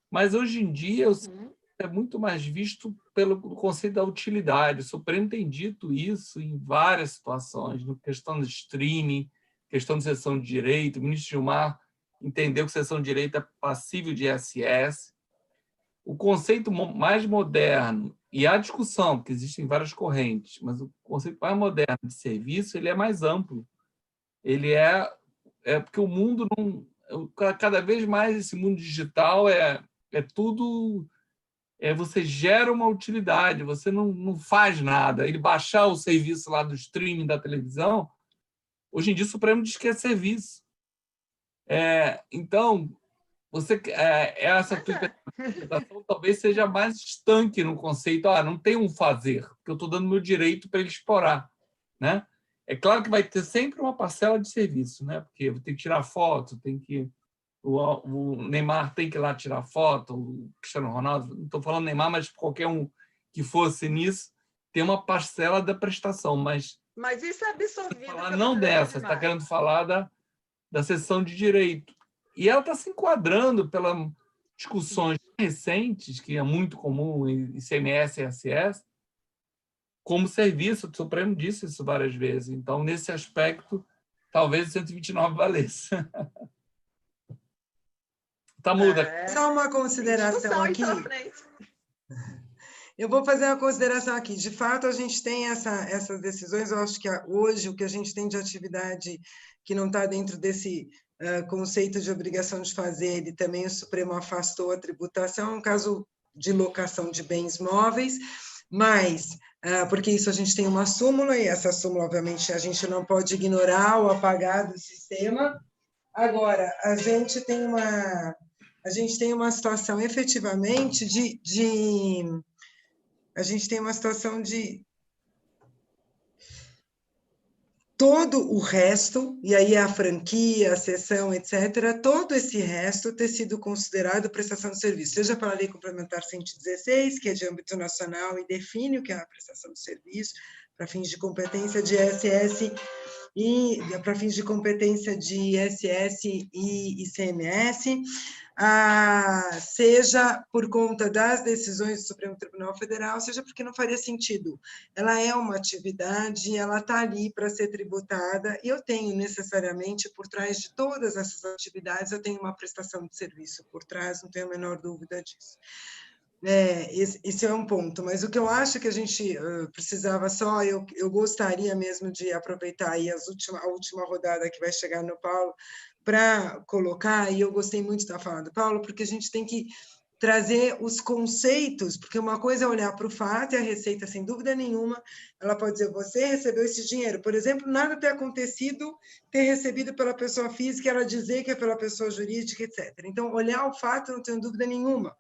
mas hoje em dia é muito mais visto pelo conceito da utilidade. O Supremo tem dito isso em várias situações, na questão do streaming, questão de cessão de direito. O ministro Gilmar entendeu que cessão de direito é passível de ISS. O conceito mais moderno, e há discussão, porque existem várias correntes, mas o conceito mais moderno de serviço ele é mais amplo. Ele porque o mundo não... Cada vez mais esse mundo digital é tudo... você gera uma utilidade, você não faz nada. Ele baixar o serviço lá do streaming da televisão, hoje em dia o Supremo diz que é serviço. Então, essa tua interpretação talvez seja mais estanque no conceito, não tem um fazer, porque eu estou dando meu direito para ele explorar, né? É claro que vai ter sempre uma parcela de serviço, né? Porque eu tenho que tirar foto, o Neymar tem que ir lá tirar foto, o Cristiano Ronaldo, não estou falando Neymar, mas qualquer um que fosse nisso, tem uma parcela da prestação, mas isso é absorvido. Falar não dessa, está querendo falar da cessão de direito. E ela está se enquadrando pelas discussões recentes, que é muito comum em ICMS e ISS, como serviço. O Supremo disse isso várias vezes. Então, nesse aspecto, talvez o 129 valesse. Tá muda. Só uma consideração aqui. Eu vou fazer uma consideração aqui. De fato, a gente tem essas decisões. Eu acho que hoje o que a gente tem de atividade que não está dentro desse conceito de obrigação de fazer, e também o Supremo afastou a tributação, é um caso de locação de bens móveis, mas, porque isso a gente tem uma súmula, e essa súmula, obviamente, a gente não pode ignorar ou apagar do sistema. Agora, a gente tem uma situação efetivamente a gente tem uma situação de todo o resto, e aí a franquia, a cessão, etc., todo esse resto ter sido considerado prestação de serviço, seja pela Lei Complementar 116, que é de âmbito nacional e define o que é a prestação de serviço, para fins de competência de ISS e para fins de competência de ISS e ICMS, seja por conta das decisões do Supremo Tribunal Federal, seja porque não faria sentido. Ela é uma atividade, ela está ali para ser tributada, e eu tenho necessariamente, por trás de todas essas atividades, eu tenho uma prestação de serviço por trás, não tenho a menor dúvida disso. Esse é um ponto, mas o que eu acho que a gente precisava só, eu gostaria mesmo de aproveitar aí a última rodada que vai chegar no Paulo, para colocar, e eu gostei muito da fala do Paulo, porque a gente tem que trazer os conceitos, porque uma coisa é olhar para o fato e a receita, sem dúvida nenhuma, ela pode dizer, você recebeu esse dinheiro. Por exemplo, nada ter acontecido, ter recebido pela pessoa física, ela dizer que é pela pessoa jurídica, etc. Então, olhar o fato, não tenho dúvida nenhuma.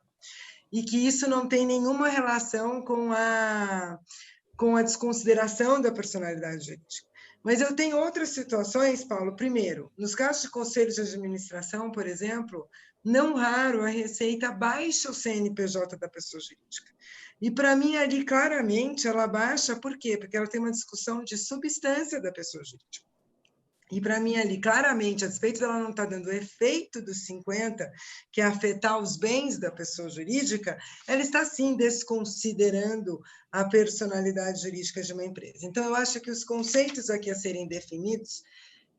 E que isso não tem nenhuma relação com a desconsideração da personalidade jurídica. Mas eu tenho outras situações, Paulo. Primeiro, nos casos de conselhos de administração, por exemplo, não raro a Receita baixa o CNPJ da pessoa jurídica. E, para mim, ali, claramente, ela baixa, por quê? Porque ela tem uma discussão de substância da pessoa jurídica. E, para mim, ali, claramente, a despeito dela não estar dando o efeito dos 50, que é afetar os bens da pessoa jurídica, ela está, sim, desconsiderando a personalidade jurídica de uma empresa. Então, eu acho que os conceitos aqui a serem definidos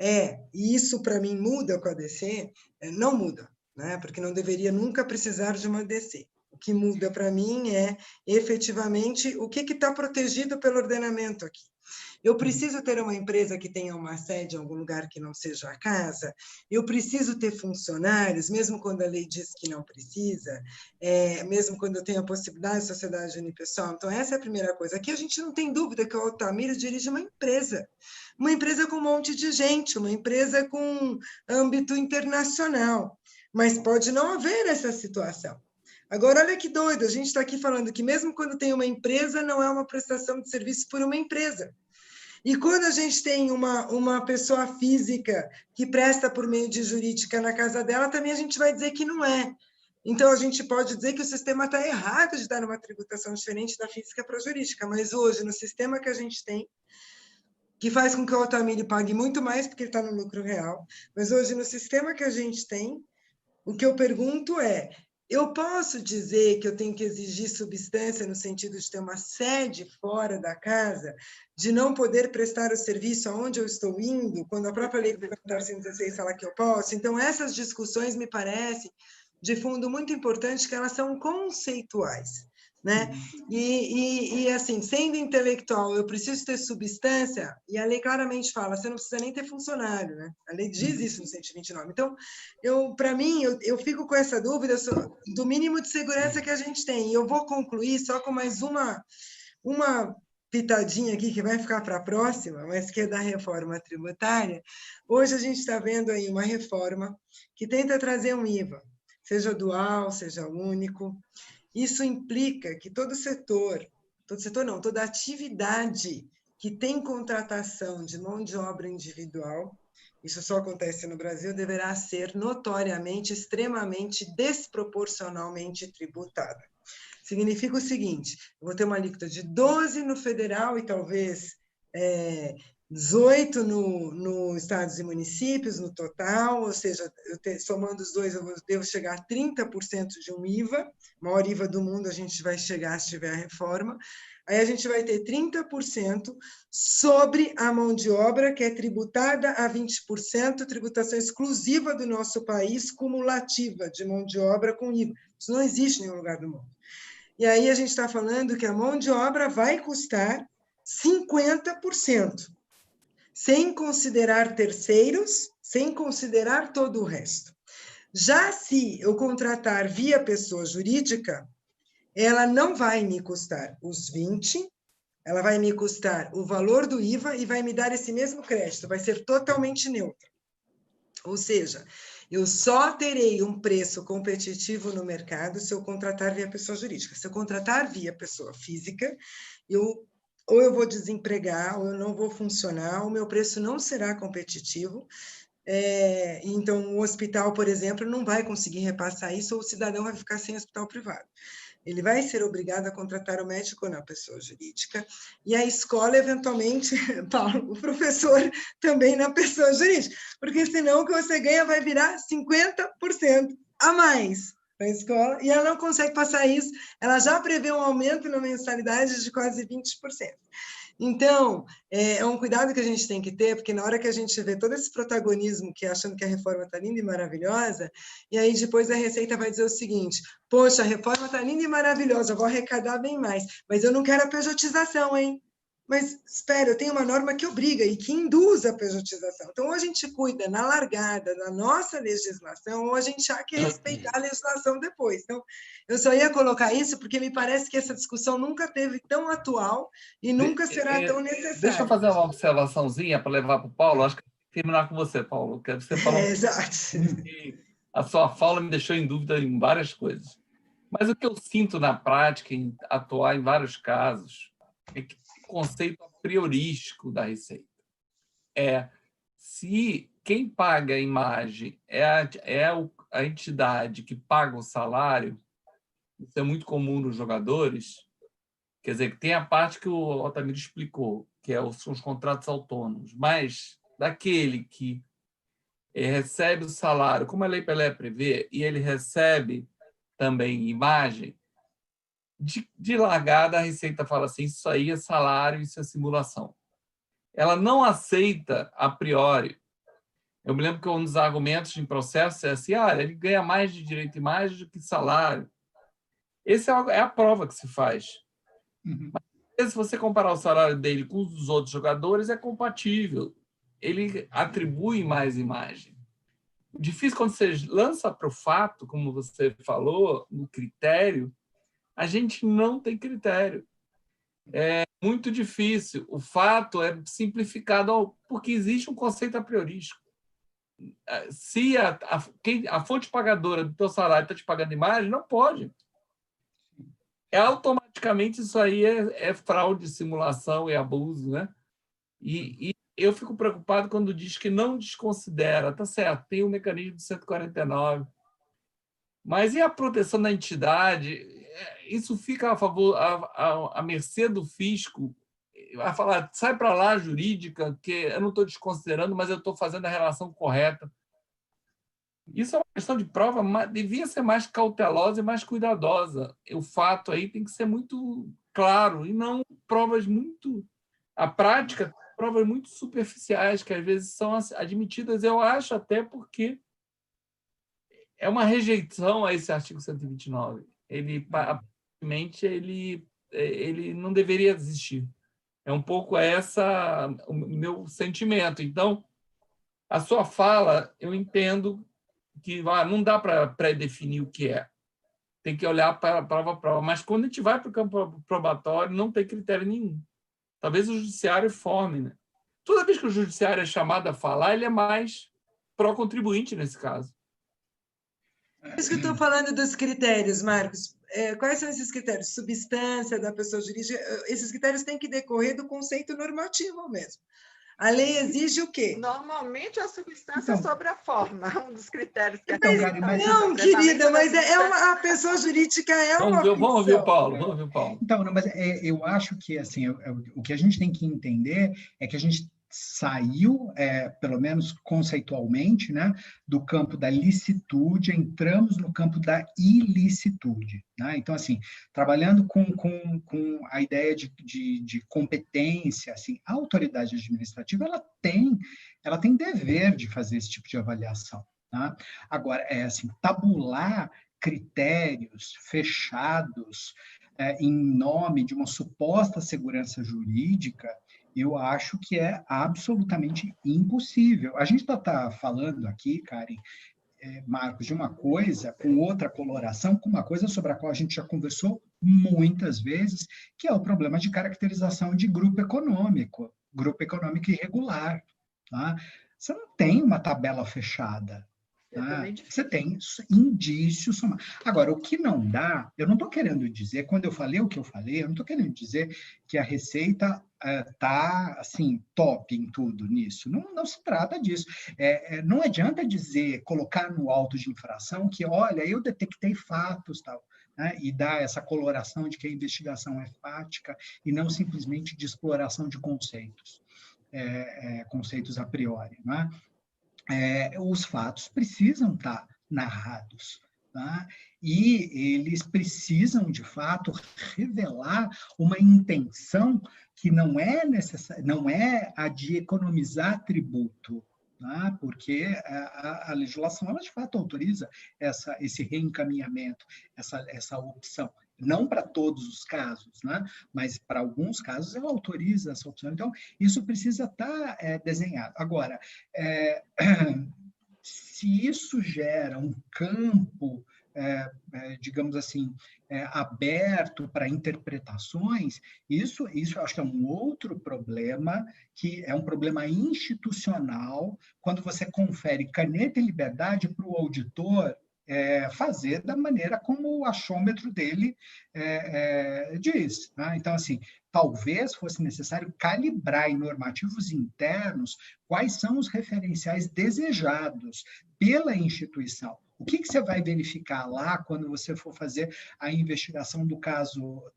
e isso, para mim, muda com a DC, não muda, né? Porque não deveria nunca precisar de uma DC. O que muda, para mim, é, efetivamente, o que está protegido pelo ordenamento aqui. Eu preciso ter uma empresa que tenha uma sede em algum lugar que não seja a casa, eu preciso ter funcionários, mesmo quando a lei diz que não precisa, mesmo quando eu tenho a possibilidade de sociedade unipessoal. Então, essa é a primeira coisa. Aqui a gente não tem dúvida que o Altamira dirige uma empresa com um monte de gente, uma empresa com âmbito internacional, mas pode não haver essa situação. Agora, olha que doido, a gente está aqui falando que mesmo quando tem uma empresa, não é uma prestação de serviço por uma empresa. E quando a gente tem uma pessoa física que presta por meio de jurídica na casa dela, também a gente vai dizer que não é. Então, a gente pode dizer que o sistema está errado de dar uma tributação diferente da física para a jurídica, mas hoje, no sistema que a gente tem, que faz com que o Altamira pague muito mais porque ele está no lucro real, mas hoje, no sistema que a gente tem, o que eu pergunto é, eu posso dizer que eu tenho que exigir substância no sentido de ter uma sede fora da casa, de não poder prestar o serviço aonde eu estou indo, quando a própria lei complementar 116 fala que eu posso? Então, essas discussões me parecem, de fundo, muito importantes, que elas são conceituais, né? E assim, sendo intelectual, eu preciso ter substância, e a lei claramente fala, você não precisa nem ter funcionário, né? A lei diz isso no 129. Então, para mim, eu fico com essa dúvida do mínimo de segurança que a gente tem. E eu vou concluir só com mais uma pitadinha aqui, que vai ficar para a próxima, mas que é da reforma tributária. Hoje a gente está vendo aí uma reforma que tenta trazer um IVA, seja dual, seja único. Isso implica que toda atividade que tem contratação de mão de obra individual, isso só acontece no Brasil, deverá ser notoriamente, extremamente, desproporcionalmente tributada. Significa o seguinte, eu vou ter uma alíquota de 12% no federal e talvez 18% no estados e municípios, no total, ou seja, somando os dois, eu devo chegar a 30% de um IVA, maior IVA do mundo a gente vai chegar se tiver a reforma, aí a gente vai ter 30% sobre a mão de obra, que é tributada a 20%, tributação exclusiva do nosso país, cumulativa de mão de obra com IVA. Isso não existe em nenhum lugar do mundo. E aí a gente está falando que a mão de obra vai custar 50%, sem considerar terceiros, sem considerar todo o resto. Já se eu contratar via pessoa jurídica, ela não vai me custar os 20%, ela vai me custar o valor do IVA e vai me dar esse mesmo crédito, vai ser totalmente neutro. Ou seja, eu só terei um preço competitivo no mercado se eu contratar via pessoa jurídica. Se eu contratar via pessoa física, ou eu vou desempregar, ou eu não vou funcionar, o meu preço não será competitivo. Então, o hospital, por exemplo, não vai conseguir repassar isso, ou o cidadão vai ficar sem hospital privado. Ele vai ser obrigado a contratar o médico na pessoa jurídica, e a escola, eventualmente, Paulo, o professor também na pessoa jurídica, porque senão o que você ganha vai virar 50% a mais para a escola, e ela não consegue passar isso, ela já prevê um aumento na mensalidade de quase 20%. Então, é um cuidado que a gente tem que ter, porque na hora que a gente vê todo esse protagonismo, que achando que a reforma está linda e maravilhosa, e aí depois a Receita vai dizer o seguinte, poxa, a reforma está linda e maravilhosa, eu vou arrecadar bem mais, mas eu não quero a pejotização, hein? Mas, espera, eu tenho uma norma que obriga e que induz a pejotização. Então, ou a gente cuida na largada da nossa legislação, ou a gente há que respeitar a legislação depois. Então, eu só ia colocar isso porque me parece que essa discussão nunca teve tão atual e nunca será tão necessária. Deixa eu fazer uma observaçãozinha para levar para o Paulo. Acho que eu vou terminar com você, Paulo. Que você falou exato. Que a sua fala me deixou em dúvida em várias coisas. Mas o que eu sinto na prática, em atuar em vários casos, é que o conceito a priorístico da receita é se quem paga a imagem é a entidade que paga o salário, isso é muito comum nos jogadores, quer dizer, que tem a parte que o Altamiro explicou, que são os contratos autônomos, mas daquele que recebe o salário, como a Lei Pelé prevê, e ele recebe também imagem, de largada a Receita fala assim, isso aí é salário, isso é simulação. Ela não aceita a priori. Eu me lembro que um dos argumentos em processo é assim, ele ganha mais de direito de imagem do que salário. Essa é a prova que se faz. Mas, se você comparar o salário dele com os dos outros jogadores, é compatível. Ele atribui mais imagem. Difícil quando você lança para o fato, como você falou, no critério, a gente não tem critério. É muito difícil. O fato é simplificado porque existe um conceito a priorístico. Se a fonte pagadora do teu salário está te pagando imagem, não pode. Automaticamente isso aí é fraude, simulação e abuso, né? E eu fico preocupado quando diz que não desconsidera. Tá certo, tem o mecanismo do 149. Mas e a proteção da entidade? Isso fica à mercê do fisco. Vai falar, sai para lá, jurídica, que eu não estou desconsiderando, mas eu estou fazendo a relação correta. Isso é uma questão de prova, devia ser mais cautelosa e mais cuidadosa. O fato aí tem que ser muito claro, e não provas muito... A prática, provas muito superficiais, que às vezes são admitidas, eu acho, até porque é uma rejeição a esse artigo 129. Aparentemente, ele não deveria existir. É um pouco o meu sentimento. Então, a sua fala, eu entendo que não dá para pré-definir o que é. Tem que olhar para a prova. Mas quando a gente vai para o campo probatório, não tem critério nenhum. Talvez o judiciário forme. Né? Toda vez que o judiciário é chamado a falar, ele é mais pró-contribuinte nesse caso. Por isso que eu estou falando dos critérios, Marcos. Quais são esses critérios? Substância da pessoa jurídica. Esses critérios têm que decorrer do conceito normativo mesmo. A lei exige o quê? Normalmente, a substância sobre a forma, um dos critérios que não, querida, mas a pessoa jurídica é uma ficção. Vamos ouvir o Paulo. Então, não, mas eu acho que assim, o que a gente tem que entender é que a gente saiu, pelo menos conceitualmente, né, do campo da licitude, entramos no campo da ilicitude. Né? Então, assim, trabalhando com a ideia de competência, assim, a autoridade administrativa ela tem dever de fazer esse tipo de avaliação. Tá? Agora, assim, tabular critérios fechados em nome de uma suposta segurança jurídica, eu acho que é absolutamente impossível. A gente está falando aqui, Karen, Marcos, de uma coisa com outra coloração, com uma coisa sobre a qual a gente já conversou muitas vezes, que é o problema de caracterização de grupo econômico irregular. Tá? Você não tem uma tabela fechada. Você tem indícios. Agora, o que não dá, eu não estou querendo dizer, quando eu falei o que eu falei, eu não estou querendo dizer que a Receita está assim, top em tudo nisso. Não se trata disso. Não adianta dizer, colocar no auto de infração que, olha, eu detectei fatos, tal, né, e dar essa coloração de que a investigação é fática e não simplesmente de exploração de conceitos, conceitos a priori, né? Os fatos precisam estar narrados, tá? E eles precisam, de fato, revelar uma intenção que não é a de economizar tributo, tá? Porque a legislação, ela, de fato, autoriza esse reencaminhamento, essa opção. não para todos os casos, né? Mas para alguns casos ela autoriza essa opção. Então, isso precisa estar desenhado. Agora, se isso gera um campo, digamos assim, aberto para interpretações, isso eu acho que é um outro problema, que é um problema institucional, quando você confere caneta e liberdade para o auditor fazer da maneira como o achômetro dele diz. Né? Então, assim, talvez fosse necessário calibrar em normativos internos quais são os referenciais desejados pela instituição. O que você vai verificar lá quando você for fazer a investigação do caso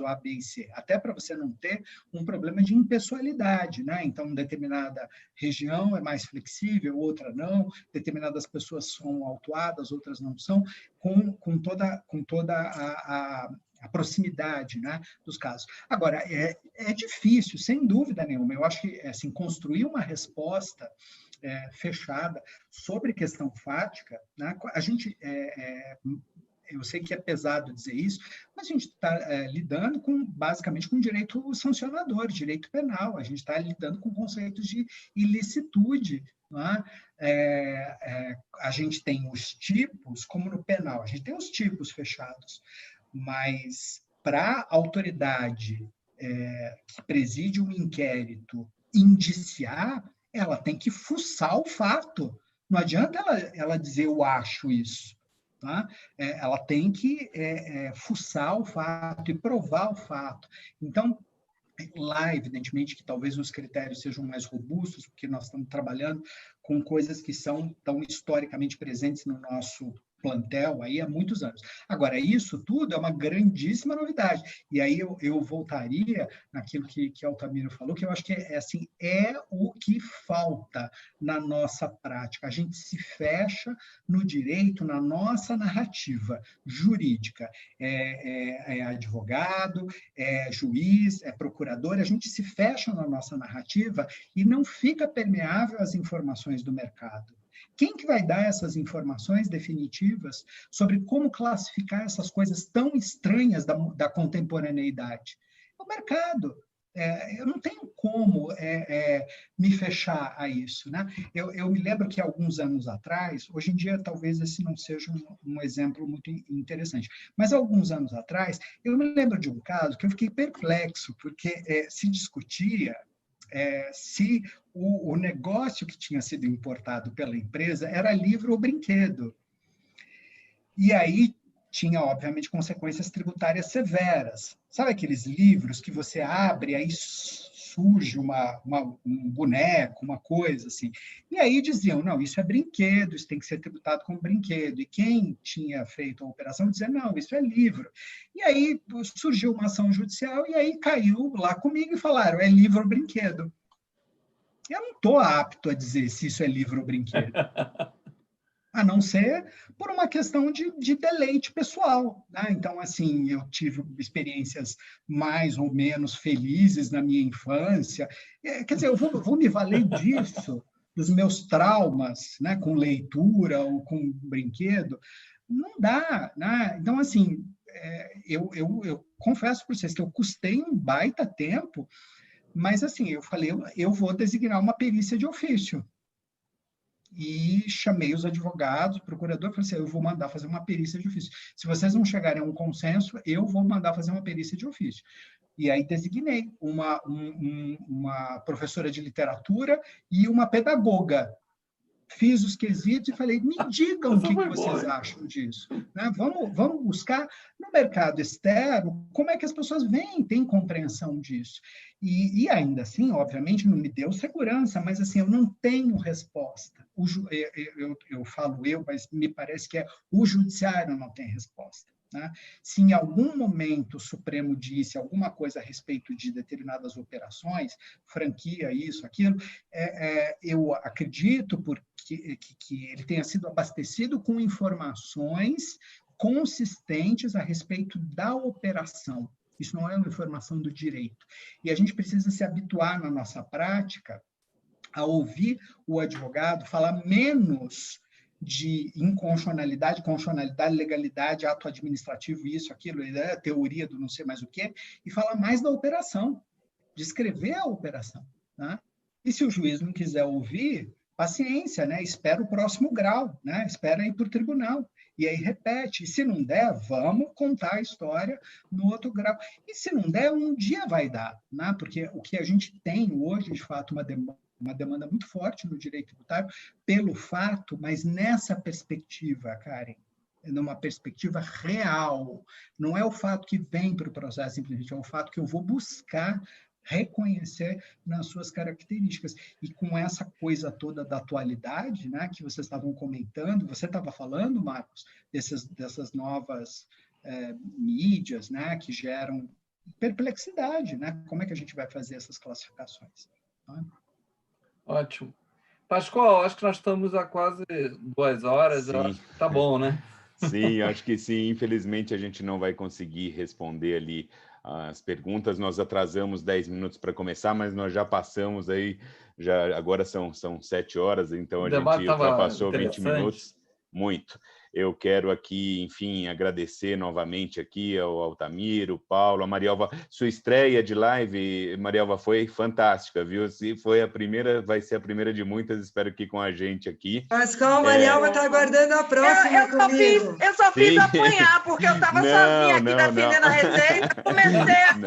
A, B e C? Até para você não ter um problema de impessoalidade, né? Então, determinada região é mais flexível, outra não, determinadas pessoas são autuadas, outras não são, com toda a proximidade, né, dos casos. Agora, é difícil, sem dúvida nenhuma. Eu acho que assim, construir uma resposta fechada sobre questão fática, né, a gente, eu sei que é pesado dizer isso, mas a gente está lidando basicamente com direito sancionador, direito penal, a gente está lidando com conceitos de ilicitude. Né? A gente tem os tipos, como no penal, a gente tem os tipos fechados, mas para a autoridade que preside um inquérito indiciar, ela tem que fuçar o fato. Não adianta ela dizer eu acho isso. Tá? Ela tem que fuçar o fato e provar o fato. Então, lá, evidentemente, que talvez os critérios sejam mais robustos, porque nós estamos trabalhando com coisas que tão historicamente presentes no nosso plantel aí há muitos anos. Agora, isso tudo é uma grandíssima novidade. E aí eu voltaria naquilo que Altamiro falou, que eu acho que é o que falta na nossa prática. A gente se fecha no direito, na nossa narrativa jurídica. É advogado, é juiz, é procurador, a gente se fecha na nossa narrativa e não fica permeável às informações do mercado. Quem que vai dar essas informações definitivas sobre como classificar essas coisas tão estranhas da contemporaneidade? É o mercado. Eu não tenho como me fechar a isso. Né? Eu me lembro que alguns anos atrás, hoje em dia talvez esse não seja um exemplo muito interessante, mas alguns anos atrás, eu me lembro de um caso que eu fiquei perplexo, porque se discutia se o negócio que tinha sido importado pela empresa era livro ou brinquedo. E aí tinha, obviamente, consequências tributárias severas. Sabe aqueles livros que você abre e aí surge um boneco, uma coisa assim? E aí diziam, não, isso é brinquedo, isso tem que ser tributado como brinquedo. E quem tinha feito a operação dizia, não, isso é livro. E aí surgiu uma ação judicial e aí caiu lá comigo e falaram, é livro ou brinquedo. Eu não estou apto a dizer se isso é livro ou brinquedo. A não ser por uma questão de deleite pessoal. Né? Então, assim, eu tive experiências mais ou menos felizes na minha infância. Quer dizer, eu vou me valer disso, dos meus traumas, né, com leitura ou com brinquedo. Não dá. Né? Então, assim, eu confesso para vocês que eu custei um baita tempo, mas, assim, eu falei, eu vou designar uma perícia de ofício. E chamei os advogados, o procurador, falei assim, eu vou mandar fazer uma perícia de ofício. Se vocês não chegarem a um consenso, eu vou mandar fazer uma perícia de ofício. E aí designei uma professora de literatura e uma pedagoga. Fiz os quesitos e falei, me digam o que vocês acham disso. Né? Vamos buscar no mercado externo como é que as pessoas veem, têm compreensão disso. E ainda assim, obviamente, não me deu segurança, mas assim, eu não tenho resposta. Eu falo mas me parece que o judiciário não tem resposta. Né? Se em algum momento o Supremo disse alguma coisa a respeito de determinadas operações, franquia, isso, aquilo, eu acredito que ele tenha sido abastecido com informações consistentes a respeito da operação. Isso não é uma informação do direito. E a gente precisa se habituar na nossa prática a ouvir o advogado falar menos de inconstitucionalidade, constitucionalidade, legalidade, ato administrativo, isso, aquilo, teoria do não sei mais o quê, e falar mais da operação, descrever a operação, né? E se o juiz não quiser ouvir, paciência, né? Espera o próximo grau, né? Espera ir para o tribunal. E aí repete. E se não der, vamos contar a história no outro grau. E se não der, um dia vai dar, né? Porque o que a gente tem hoje, de fato, uma demanda muito forte no direito tributário, pelo fato, mas nessa perspectiva, Karen, numa perspectiva real. Não é o fato que vem para o processo, simplesmente é o fato que eu vou buscar reconhecer nas suas características. E com essa coisa toda da atualidade, né, que vocês estavam comentando, você estava falando, Marcos, dessas novas mídias, né, que geram perplexidade, né? Como é que a gente vai fazer essas classificações? Tá? Ótimo. Pascoal, acho que nós estamos há quase 2 horas, eu acho que tá bom, né? Sim, acho que sim. Infelizmente, a gente não vai conseguir responder ali as perguntas. Nós atrasamos 10 minutos para começar, mas nós já passamos aí, agora são 7 horas, então a gente ultrapassou 20 minutos. Muito. Eu quero aqui, enfim, agradecer novamente aqui ao Altamiro, Paulo, a Marielva. Sua estreia de live, Marielva, foi fantástica, viu? Se foi a primeira, vai ser a primeira de muitas, espero que com a gente aqui. Pascoal, Marielva está aguardando a próxima comigo. Eu só fiz apanhar, porque eu estava sozinha aqui defendendo a receita. Comecei aqui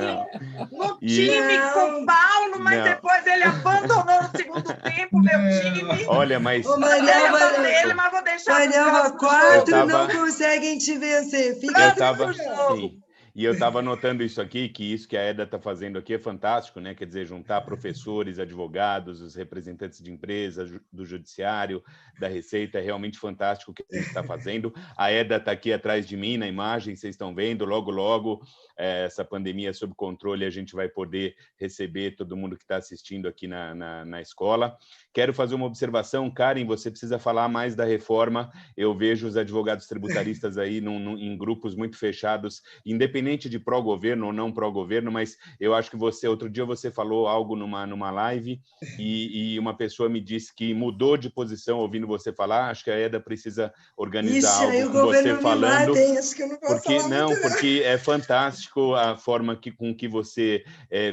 no time com o Paulo, mas depois ele abandonou no segundo tempo, meu time. Olha, mas... Marielva, dele, mas vou deixar... Marielva, 4 não conseguem te vencer. Fica sim. E eu estava notando isso aqui, que isso que a Eda está fazendo aqui é fantástico, né? Quer dizer, juntar professores, advogados, os representantes de empresas, do judiciário, da Receita, é realmente fantástico o que a gente está fazendo. A Eda está aqui atrás de mim na imagem, vocês estão vendo, logo, essa pandemia sob controle, a gente vai poder receber todo mundo que está assistindo aqui na escola. Quero fazer uma observação, Karen, você precisa falar mais da reforma. Eu vejo os advogados tributaristas aí em grupos muito fechados, independente de pró-governo ou não pró-governo, mas eu acho que outro dia você falou algo numa live e uma pessoa me disse que mudou de posição ouvindo você falar. Acho que a Eda precisa organizar algo com você falando. Acho que eu não posso porque é fantástico a forma com que você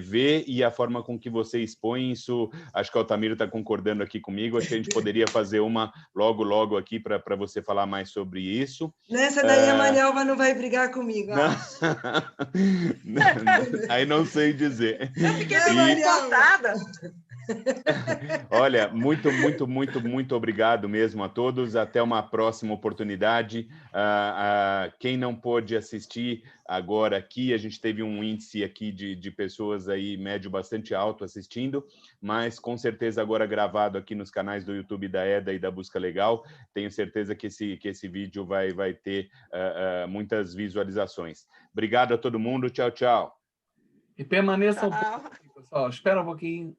vê e a forma com que você expõe isso. Acho que o Altamiro está concordando aqui comigo. Acho que a gente poderia fazer uma logo aqui para você falar mais sobre isso. Nessa daí a Marielva não vai brigar comigo. Aí não sei dizer. Eu fiquei bem importada. Olha, muito obrigado mesmo a todos. Até uma próxima oportunidade. Quem não pôde assistir agora aqui, a gente teve um índice aqui de pessoas aí médio bastante alto assistindo, mas com certeza agora gravado aqui nos canais do YouTube da Eda e da Busca Legal, tenho certeza que esse vídeo vai ter muitas visualizações. Obrigado a todo mundo. Tchau, tchau. E permaneçam, pessoal. Espera um pouquinho.